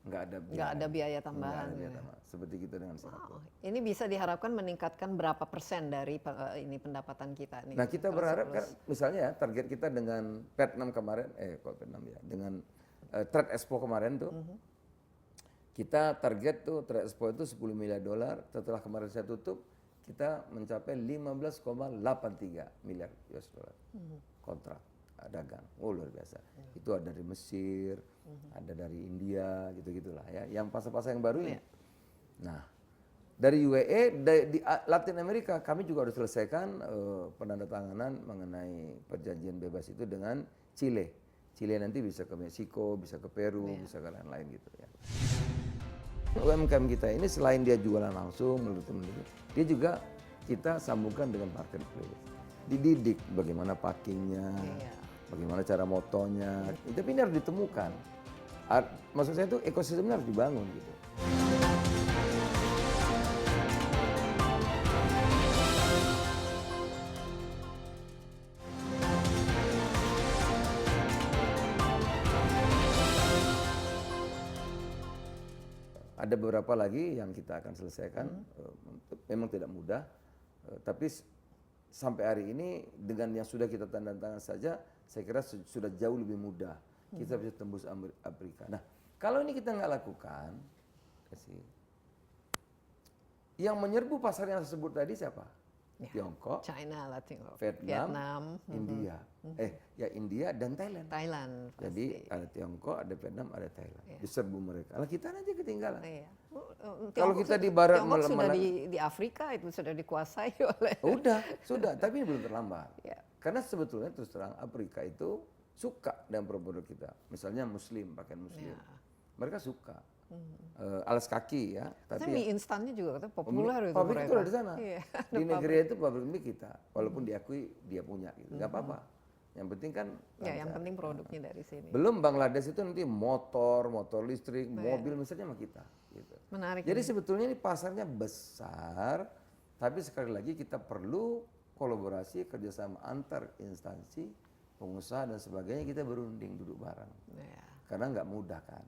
Nggak ada biaya tambahan. Seperti gitu dengan Singapura. Ini bisa diharapkan meningkatkan berapa persen dari ini pendapatan kita nih? Nah kita berharap kan misalnya ya target kita dengan Vietnam kemarin, Vietnam ya, dengan Trade Expo kemarin tuh, kita target tuh Trade Expo itu $10 miliar. Setelah kemarin saya tutup, kita mencapai 15,83 miliar US dollar kontrak dagang. Luar biasa. Itu ada dari Mesir, ada dari India, gitu-gitulah ya. Yang pasar-pasar yang baru ini. Nah, dari UAE, di Latin Amerika kami juga harus selesaikan penandatanganan mengenai perjanjian bebas itu dengan Chile. Chile nanti bisa ke Meksiko, bisa ke Peru, bisa ke lain-lain gitu ya. UMKM kita ini selain dia jualan langsung melalui dia juga kita sambungkan dengan marketplace. Dididik bagaimana packingnya, bagaimana cara motonya. Tapi ini harus ditemukan. Maksud saya itu ekosistemnya harus dibangun gitu. Ada beberapa lagi yang kita akan selesaikan, memang tidak mudah, tapi sampai hari ini dengan yang sudah kita tanda tangan saja, saya kira sudah jauh lebih mudah. Kita bisa tembus Afrika. Nah, kalau ini kita nggak lakukan, yang menyerbu pasar yang tersebut tadi siapa? Tiongkok, China lah, Tiongkok, Vietnam, India. India dan Thailand. Jadi ada Tiongkok, ada Vietnam, ada Thailand. Diserbu mereka. Kalau kita nanti ketinggalan. Kalau kita di barat Tiongkok sudah di Afrika itu sudah dikuasai oleh. Sudah, tapi belum terlambat. Karena sebetulnya terus terang Afrika itu suka dengan produk kita. Misalnya Muslim, pakaian Muslim. Mereka suka. Alas kaki ya. Tapi mie instannya juga katanya populer itu pabrik mereka. itu ada di sana. Di negeri itu pabrik mie kita, walaupun diakui dia punya gitu. Gak apa-apa. Yang penting kan yang penting produknya dari sini. Belum Bangladesh itu nanti motor listrik, mobil misalnya sama kita gitu. Menarik. Jadi sebetulnya ini pasarnya besar, tapi sekali lagi kita perlu kolaborasi kerjasama antar instansi, pengusaha dan sebagainya, kita berunding duduk bareng. Karena nggak mudah kan.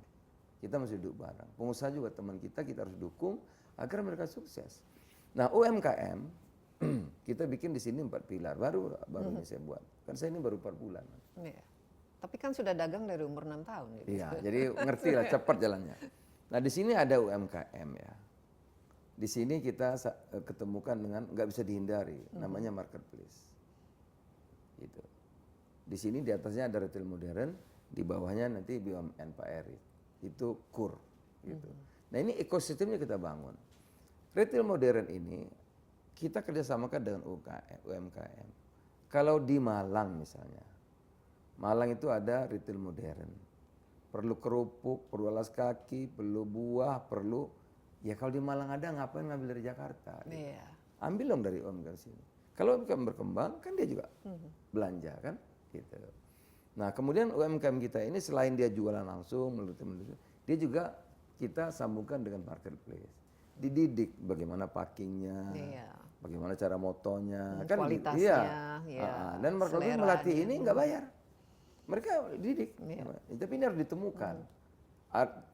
Kita mesti duduk bareng. Pengusaha juga teman kita harus dukung agar mereka sukses. Nah UMKM kita bikin di sini 4 pilar, baru ini saya buat. Kan saya ini baru 4 bulan. Iya. Tapi kan sudah dagang dari umur 6 tahun. Gitu. Iya, jadi ngerti lah cepat jalannya. Nah di sini ada UMKM ya. Di sini kita ketemukan dengan nggak bisa dihindari, namanya marketplace. Gitu. Di sini di atasnya ada retail modern, di bawahnya nanti BUMN Pak Erik. Itu KUR. Gitu. Nah ini ekosistemnya kita bangun. Retail modern ini kita kerjasamakan dengan UMKM. Kalau di Malang misalnya, Malang itu ada retail modern. Perlu kerupuk, perlu alas kaki, perlu buah, perlu. Ya kalau di Malang ada ngapain ngambil dari Jakarta? Gitu. Iya. Ambil dong dari UMKM sini. Kalau UMKM berkembang kan dia juga belanja kan, gitu. Nah kemudian UMKM kita ini selain dia jualan langsung melalui dia juga kita sambungkan dengan marketplace. Dididik bagaimana packingnya, bagaimana cara motonya, kan kualitasnya, dan marketplace melatih ini nggak bayar. Mereka didik, tapi ini harus ditemukan.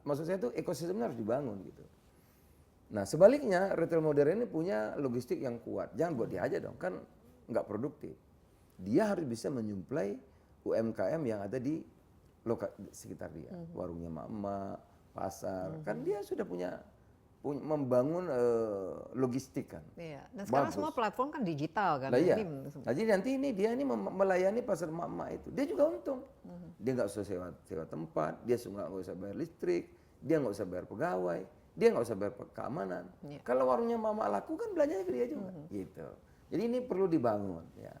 Maksud saya itu ekosistemnya harus dibangun gitu. Nah sebaliknya retail modern ini punya logistik yang kuat. Jangan buat dia aja dong, kan nggak produktif. Dia harus bisa menyuplai UMKM yang ada di sekitar dia. Warungnya emak-emak, pasar. Kan dia sudah punya membangun logistik kan. Iya. Dan sekarang semua platform kan digital kan. Nah, iya. Nah, jadi nanti ini dia ini melayani pasar emak-emak itu. Dia juga untung. Dia nggak usah sewa tempat, dia nggak usah bayar listrik, dia nggak usah bayar pegawai. Dia nggak usah bayar keamanan. Kalau warungnya mama laku kan belanjanya ke dia juga. Gitu. Jadi ini perlu dibangun. Ya.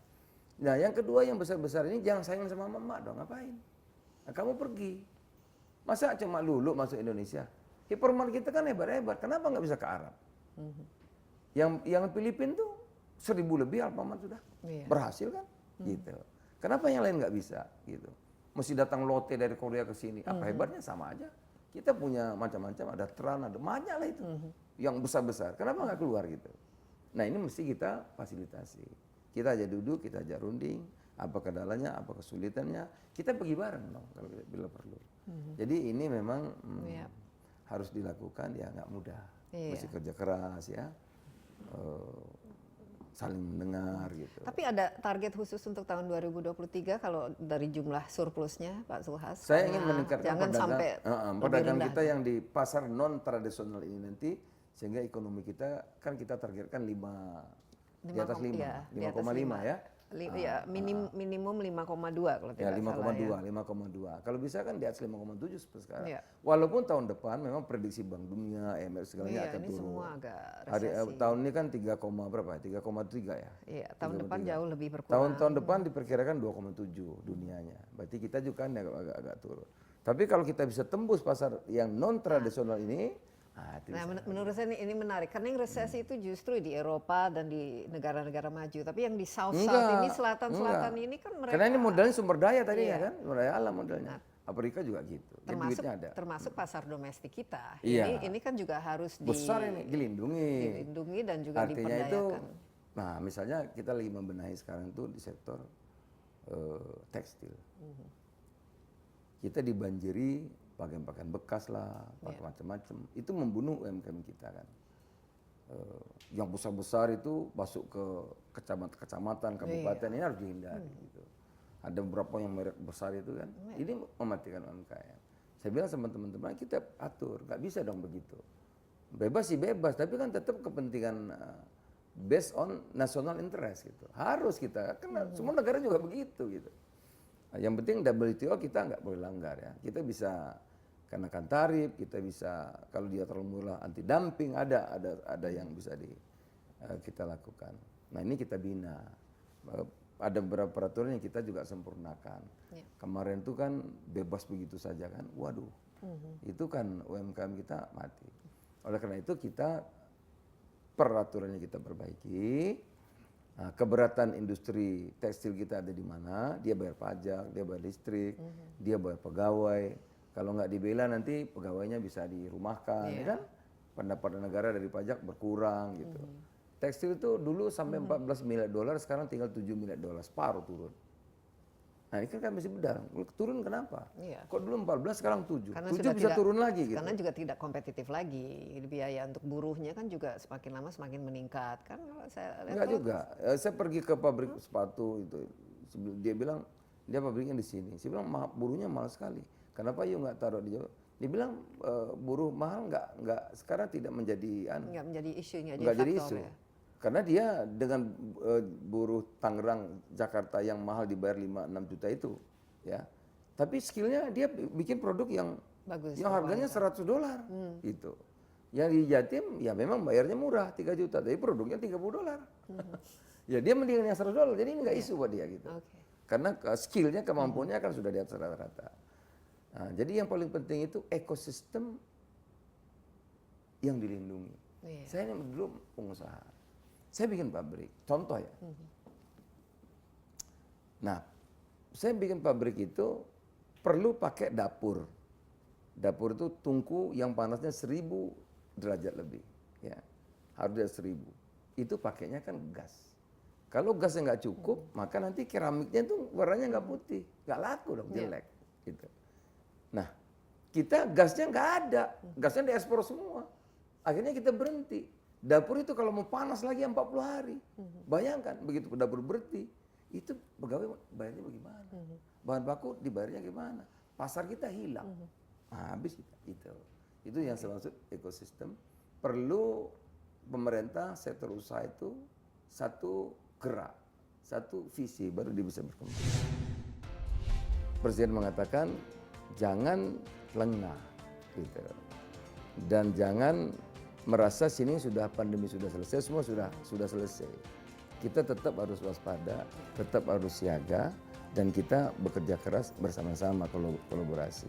Nah yang kedua yang besar-besar ini jangan sayang sama mama dong. Ngapain? Nah, kamu pergi. Masa cuma Lulu masuk Indonesia? Hypermart kita kan hebat-hebat. Kenapa nggak bisa ke Arab? Yang Filipina tuh 1000 lebih Alfamart sudah. Berhasil kan? Gitu. Kenapa yang lain nggak bisa? Gitu. Mesti datang lote dari Korea ke sini. Apa hebatnya? Sama aja. Kita punya macam-macam, ada Tran, ada banyak lah itu. Yang besar-besar, kenapa nggak keluar gitu? Nah ini mesti kita fasilitasi. Kita aja duduk, kita aja runding, apa kendalanya, apa kesulitannya, kita pergi bareng dong kalau bila perlu. Jadi ini memang harus dilakukan, ya nggak mudah. Mesti kerja keras ya, saling mendengar gitu. Tapi ada target khusus untuk tahun 2023 kalau dari jumlah surplusnya Pak Zulhas? Saya ingin meningkatkan perdagangan kita gitu. yang di pasar non tradisional ini nanti sehingga ekonomi kita kan kita targetkan di atas 5,5 ya. Minimum 5,2 kalau tidak salah ya. 5,2. Kalau bisa kan di atas 5,7 sekarang. Walaupun tahun depan memang prediksi Bank Dunia, IMF segalanya akan ini turun. semua agak resesi. Tahun ini kan 3,3 ya. Iya, tahun depan jauh lebih berkurang. Tahun depan diperkirakan 2,7 dunianya. Berarti kita juga kan agak turun. Tapi kalau kita bisa tembus pasar yang non tradisional ini, nah, menurut saya ini menarik karena yang resesi itu justru di Eropa dan di negara-negara maju. Tapi yang di South ini, selatan ini kan mereka. Karena ini modalnya sumber daya tadi ya kan, sumber daya alam modalnya. Afrika juga gitu. Termasuk pasar domestik kita. Iya. Ini kan juga harus besar ini dilindungi dan juga artinya diperdayakan. itu, nah misalnya kita lagi membenahi sekarang tuh di sektor tekstil. Kita dibanjiri pakaian bekas lah, macam-macam. Itu membunuh UMKM kita kan. Yang besar-besar itu masuk ke kecamatan, kabupaten ini harus dihindari. Gitu. Ada beberapa yang merek besar itu kan, ini mematikan UMKM. Saya bilang sama teman-teman kita atur, nggak bisa dong begitu. Bebas sih bebas, tapi kan tetap kepentingan based on national interest gitu. Harus kita, karena semua negara juga begitu gitu. Yang penting WTO kita nggak boleh langgar ya. Kita bisa kenakan tarif, kita bisa kalau dia terlalu murah anti dumping ada yang bisa kita lakukan. Nah ini kita bina. Ada beberapa peraturan yang kita juga sempurnakan. Kemarin itu kan bebas begitu saja kan, waduh, itu kan UMKM kita mati. Oleh karena itu kita peraturannya kita perbaiki. Nah, keberatan industri tekstil kita ada di mana, dia bayar pajak, dia bayar listrik, dia bayar pegawai. Kalau nggak dibela nanti pegawainya bisa dirumahkan, ya kan? Pendapatan negara dari pajak berkurang gitu. Tekstil itu dulu sampai $14 miliar, sekarang tinggal $7 miliar, separuh turun. Nah Nah ini kan masih bedar, turun kenapa? Iya. Kok dulu 14 sekarang 7, Karena 7 sudah bisa tidak, turun lagi gitu. karena juga tidak kompetitif lagi, biaya untuk buruhnya kan juga semakin lama semakin meningkat kan. Kalau saya lihat Enggak juga, saya pergi ke pabrik sepatu itu, dia bilang dia pabriknya di sini, saya bilang buruhnya mahal sekali, kenapa yuk nggak taruh di Jawa? Dia bilang buruh mahal nggak sekarang tidak menjadi nggak menjadi isu, nggak jadi faktor isu. ya. Karena dia dengan buruh Tangerang, Jakarta yang mahal dibayar 5-6 juta itu, ya. Tapi skillnya dia bikin produk yang Bagus, yang harganya $100 gitu. Yang di Jatim ya memang bayarnya murah 3 juta, tapi produknya $30. Ya dia mendingan yang $100, jadi ini nggak isu buat dia gitu. Oke. Karena skillnya, kemampuannya kan sudah di atas rata-rata. Nah, jadi yang paling penting itu ekosistem yang dilindungi. Iya. Saya ini dulu pengusaha. Saya bikin pabrik, contoh ya. Nah, saya bikin pabrik itu perlu pakai dapur. Dapur itu tungku yang panasnya 1000 derajat lebih. Ya, harus ada 1000. Itu pakainya kan gas. Kalau gasnya nggak cukup, maka nanti keramiknya itu warnanya nggak putih, nggak laku dong, jelek. Gitu. Nah, kita gasnya nggak ada, gasnya diekspor semua. Akhirnya kita berhenti. Dapur itu kalau mau panas lagi 40 hari. Bayangkan begitu dapur berhenti, itu pegawai bayarnya bagaimana? Bahan baku dibayarnya gimana? Pasar kita hilang. Nah, habis kita itu. Itu yang saya maksud ekosistem. Perlu pemerintah, sektor usaha itu satu gerak, satu visi baru dia bisa berkembang. Presiden mengatakan jangan lengah gitu. Dan jangan merasa sini sudah pandemi sudah selesai, semua sudah selesai. Kita tetap harus waspada, tetap harus siaga, dan kita bekerja keras bersama-sama kolaborasi.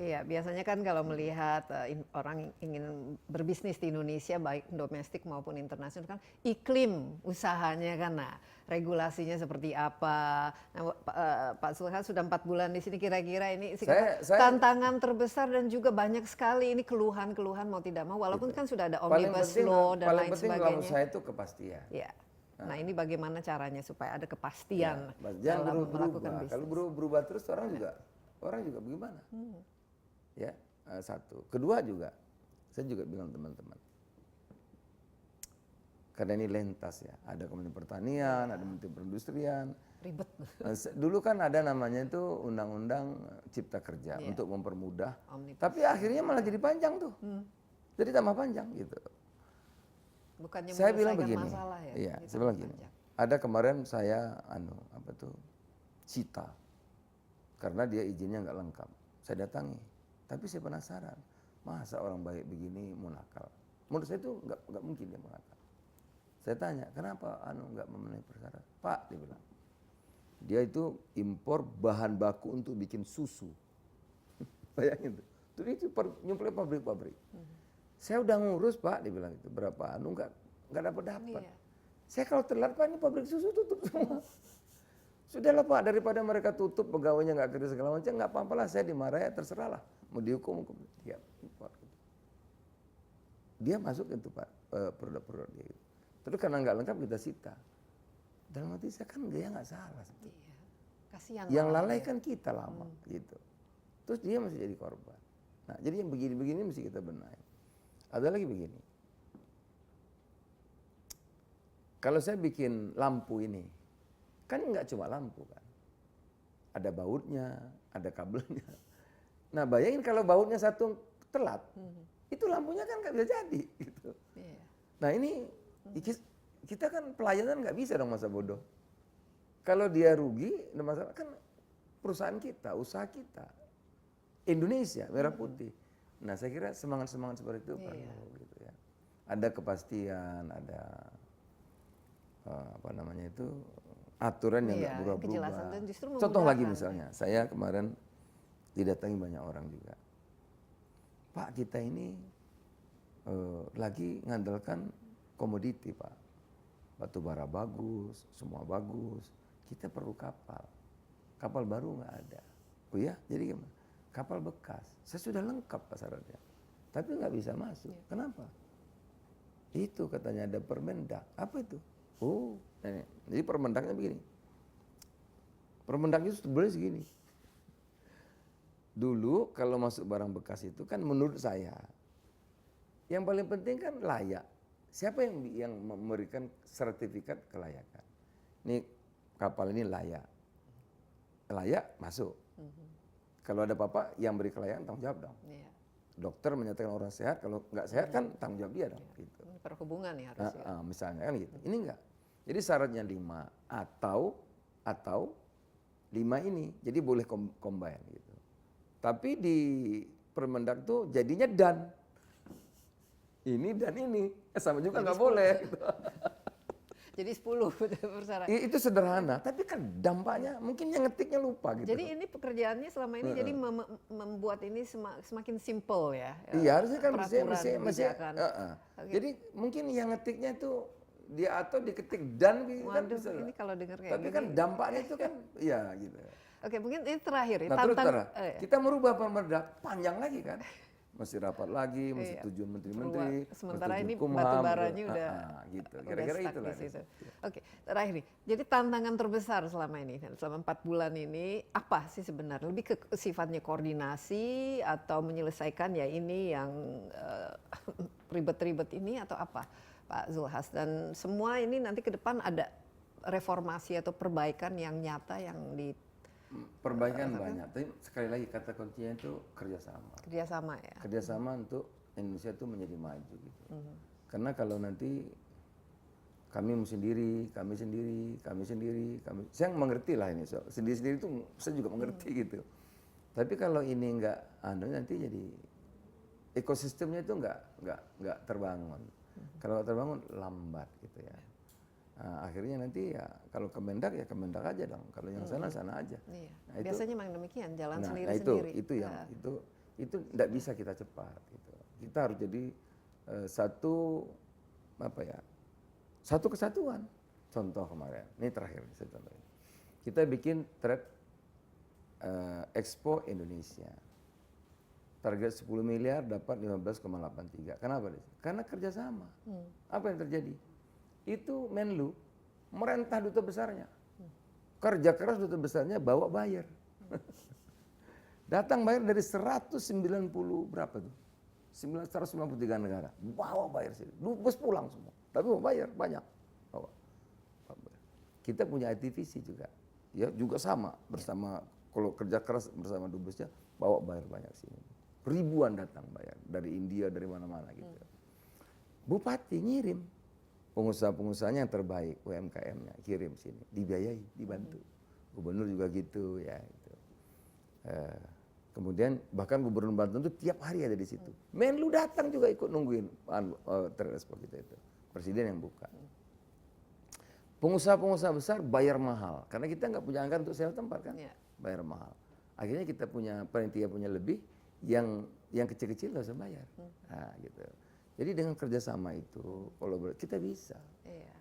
Iya, biasanya kan kalau melihat orang ingin berbisnis di Indonesia, baik domestik maupun internasional, kan iklim usahanya kan, nah regulasinya seperti apa. Nah, Pak Zulhas sudah 4 bulan di sini, kira-kira ini tantangan terbesar dan juga banyak sekali ini keluhan-keluhan mau tidak mau, walaupun kan sudah ada omnibus law dan lain sebagainya. Paling penting kalau saya itu kepastian. Ya. Nah ini bagaimana caranya supaya ada kepastian jangan dalam melakukan bisnis. Kalau berubah terus orang juga bagaimana? Ya, satu. Kedua juga, saya juga bilang teman-teman, karena ini lentas ya, ada Kementerian Pertanian, ada Kementerian Perindustrian. Ribet. Dulu kan ada namanya itu Undang-Undang Cipta Kerja untuk mempermudah, tapi akhirnya malah jadi panjang tuh, jadi tambah panjang gitu. Bukannya saya bilang begini, masalah ya? Iya, saya bilang gini, ada kemarin saya cita, karena dia izinnya nggak lengkap, saya datangi. Tapi saya penasaran, masa orang baik begini mau nakal? Menurut saya itu nggak mungkin dia mau nakal. Saya tanya, kenapa nggak memenuhi persyaratan? Pak, dia bilang, dia itu impor bahan baku untuk bikin susu. Bayangin tuh. Terus itu nyuplai pabrik-pabrik. Saya udah ngurus Pak, dia bilang itu berapa nggak dapat. Iya. Saya kalau telat Pak, ini pabrik susu tutup semua. Sudahlah Pak, daripada mereka tutup pegawainya nggak kerja segala macam, nggak apa-apa lah, saya dimarahin, terserah lah. Mau dihukum, ya impor. Dia masuk itu Pak, produk-produk dia. Terus karena nggak lengkap kita sita. Dalam hati saya kan dia nggak salah. Iya. Kasihan. Yang lalai kan kita lama gitu. Terus dia masih jadi korban. Nah jadi yang begini-begini mesti kita benahi. Ada lagi begini. Kalau saya bikin lampu ini, kan nggak cuma lampu kan. Ada bautnya, ada kabelnya. Nah bayangin kalau bautnya satu telat, itu lampunya kan nggak bisa jadi. Gitu. Yeah. Nah ini kita kan pelayanan nggak bisa dong masa bodoh. Kalau dia rugi, masalah kan perusahaan kita, usaha kita, Indonesia merah putih. Nah saya kira semangat seperti itu perlu gitu ya. Ada kepastian, ada aturan yang nggak berubah-ubah. Contoh lagi misalnya, saya kemarin didatangi banyak orang juga. Pak kita ini lagi ngandalkan komoditi Pak. Batu bara bagus, semua bagus. Kita perlu kapal. kapal baru nggak ada. Oh ya, jadi gimana? Kapal bekas, saya sudah lengkap syaratnya, tapi nggak bisa masuk. Kenapa? Itu katanya ada Permendak. Apa itu? Oh, ini. Jadi Permendaknya begini. Permendak itu sebenarnya segini. Dulu kalau masuk barang bekas itu kan menurut saya yang paling penting kan layak. Siapa yang memberikan sertifikat kelayakan? Ini kapal ini layak. Layak masuk. Kalau ada apa-apa yang beri kelayakan tanggung jawab dong. Iya. Dokter menyatakan orang sehat, kalau nggak sehat kan tanggung jawab dia dong. Gitu. Ini perhubungan ya harusnya. Misalnya kan gitu. Ini enggak. Jadi syaratnya 5 atau 5 ini. Jadi boleh combine gitu. Tapi di Permendak tuh jadinya dan. Ini dan ini. Sama juga nggak boleh. Gitu. Jadi 10 persyaratan. Itu sederhana, tapi kan dampaknya mungkin yang ngetiknya lupa gitu. Jadi ini pekerjaannya selama ini jadi membuat ini semakin simple ya. Iya, harusnya kan masih kebijakan. Jadi mungkin yang ngetiknya itu dia atau diketik dan kan Waduh, bisa. ini kalau dengar kayak Tapi gini. kan dampaknya itu kan ya gitu. Oke, mungkin ini terakhir ya, Nah, terus kita merubah Permendak panjang lagi kan. Mesti rapat lagi, mesti tujuan menteri-menteri. Sementara mesti ini Kumham, batu baranya gitu. udah gitu. udah Kira-kira stuck itulah. di situ. Oke, terakhir nih. Jadi tantangan terbesar selama ini, selama 4 bulan ini, apa sih sebenarnya? Lebih ke sifatnya koordinasi atau menyelesaikan ya ini yang ribet-ribet ini atau apa, Pak Zulhas? Dan semua ini nanti ke depan ada reformasi atau perbaikan yang nyata yang di Perbaikan banyak, tapi sekali lagi kata kuncinya itu kerjasama. kerjasama ya. Kerjasama untuk Indonesia itu menjadi maju gitu. Karena kalau nanti kami sendiri, saya mengerti lah ini, sendiri-sendiri itu saya juga mengerti gitu. Tapi kalau ini enggak, nanti jadi ekosistemnya itu enggak terbangun. Kalau terbangun lambat gitu ya. Nah, akhirnya nanti ya kalau Kemendak ya Kemendak aja dong. Kalau yang sana aja. Iya. Nah, itu, biasanya memang demikian, jalan nah, sendiri-sendiri. itu yang itu tidak bisa kita cepat gitu. Kita harus jadi satu kesatuan. Contoh kemarin, ini terakhir saya contohin. Kita bikin trade Expo Indonesia. Target 10 miliar dapat 15,83. Kenapa? Karena kerjasama. Apa yang terjadi? Itu Menlu merentah duta besarnya. Kerja keras duta besarnya bawa bayar. Datang bayar dari 190 berapa tuh? 193 negara. Bawa bayar sini. Dubes pulang semua. Tapi mau bayar banyak. Bawa. Kita punya ITVC juga. Ya juga sama bersama kalau kerja keras bersama dubesnya bawa bayar banyak sini. Ribuan datang bayar dari India dari mana-mana gitu. Bupati ngirim pengusaha-pengusahanya yang terbaik UMKM-nya kirim sini, dibiayai, dibantu. Gubernur juga gitu ya itu. Kemudian bahkan gubernur Banten itu tiap hari ada di situ. Menlu datang juga ikut nungguin trade expo kita itu. Presiden yang buka. Pengusaha-pengusaha besar bayar mahal karena kita nggak punya anggaran untuk sewa tempat kan, bayar mahal. Akhirnya kita punya panitia punya lebih yang kecil-kecil nggak usah bayar. Nah, gitu. Jadi dengan kerjasama itu, kolaborasi kita bisa,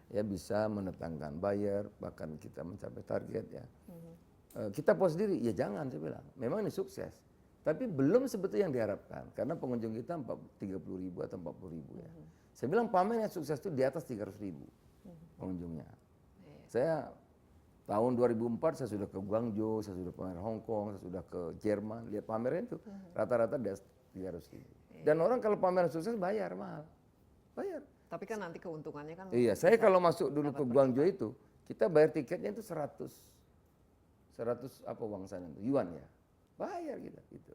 ya bisa mendatangkan buyer, bahkan kita mencapai target ya. Kita puas diri, ya jangan saya bilang. Memang ini sukses, tapi belum sebetulnya yang diharapkan karena pengunjung kita 30.000 atau 40.000 ya. Saya bilang pamer yang sukses itu di atas 300.000 pengunjungnya. Saya tahun 2004 saya sudah ke Guangzhou, saya sudah pamer Hong Kong, saya sudah ke Jerman, lihat pameran itu rata-rata di atas 300.000. Dan orang kalau pameran sukses bayar mahal, bayar. Tapi kan nanti keuntungannya kan. Iya, saya kalau masuk dulu ke Guangzhou itu, kita bayar tiketnya itu 100 apa uang sana itu, yuan ya, bayar kita gitu.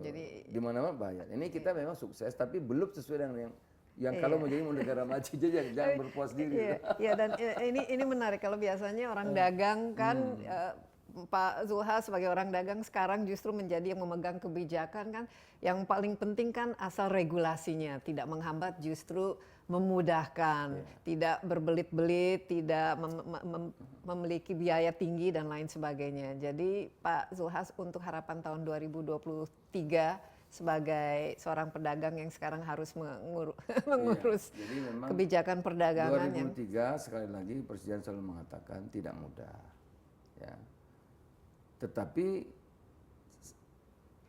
Jadi di mana-mana bayar. Ini kita memang sukses, tapi belum sesuai dengan yang kalau mau jadi negara maju aja jangan berpuas diri. Iya, dan ini menarik kalau biasanya orang dagang kan. Pak Zulhas sebagai orang dagang sekarang justru menjadi yang memegang kebijakan kan, yang paling penting kan asal regulasinya tidak menghambat, justru memudahkan, tidak berbelit-belit, tidak memiliki biaya tinggi dan lain sebagainya. Jadi Pak Zulhas untuk harapan tahun 2023 sebagai seorang pedagang yang sekarang harus mengurus kebijakan perdagangan 2023 sekali lagi Presiden selalu mengatakan tidak mudah. Ya. Tetapi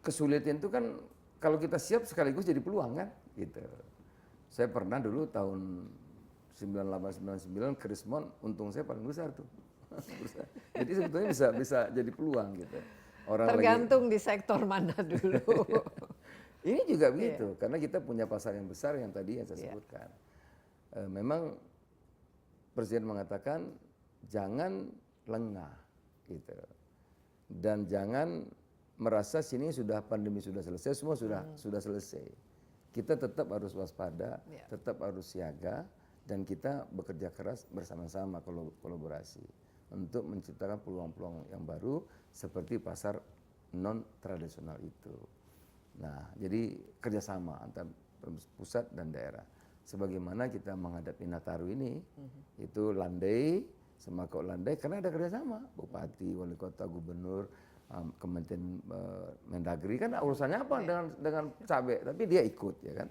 kesulitan itu kan kalau kita siap sekaligus jadi peluang kan, gitu. Saya pernah dulu tahun 98-99 Krismon, untung saya paling besar tuh. Jadi sebetulnya bisa jadi peluang gitu. Tergantung di sektor mana dulu. Ini juga begitu, karena kita punya pasar yang besar yang tadi yang saya sebutkan. Memang Presiden mengatakan jangan lengah, gitu, dan jangan merasa sini sudah pandemi sudah selesai, semua sudah selesai. Kita tetap harus waspada, tetap harus siaga, dan kita bekerja keras bersama-sama kolaborasi untuk menciptakan peluang-peluang yang baru seperti pasar non tradisional itu. Nah, jadi kerjasama antara pusat dan daerah. Sebagaimana kita menghadapi Nataru ini, itu landai, Semakau landai, karena ada kerjasama. Bupati, wali kota, gubernur, Kementerian Mendagri, kan urusannya apa dengan cabai, tapi dia ikut, ya kan.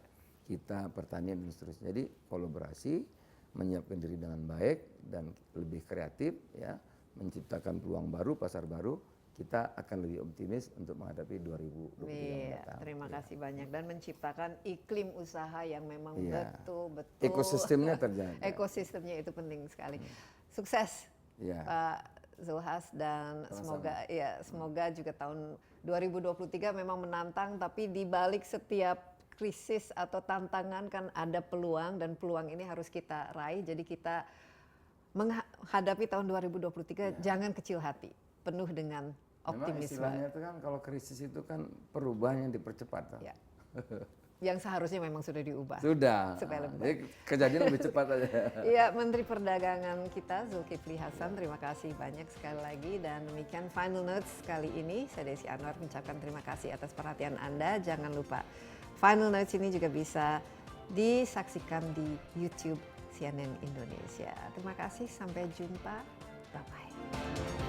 Kita pertanian dan seterusnya. Jadi kolaborasi, menyiapkan diri dengan baik dan lebih kreatif, ya, menciptakan peluang baru, pasar baru. Kita akan lebih optimis untuk menghadapi 2023 mendatang. Terima kasih banyak, dan menciptakan iklim usaha yang memang betul-betul ekosistemnya terjaga. Ekosistemnya itu penting sekali. Sukses Pak Zulhas, dan semoga juga tahun 2023 memang menantang, tapi di balik setiap krisis atau tantangan kan ada peluang, dan peluang ini harus kita raih. Jadi kita menghadapi tahun 2023 jangan kecil hati, penuh dengan optimisme. Memang istilahnya itu kan kalau krisis itu kan perubahan yang dipercepat. Ya. Yang seharusnya memang sudah diubah. Sudah. Supaya lebih jadi kejadian lebih cepat aja. Iya, Menteri Perdagangan kita Zulkifli Hasan, terima kasih banyak sekali lagi, dan demikian Final Notes kali ini. Saya Desi Anwar mengucapkan terima kasih atas perhatian Anda. Jangan lupa Final Notes ini juga bisa disaksikan di YouTube CNN Indonesia. Terima kasih, sampai jumpa. Bye-bye.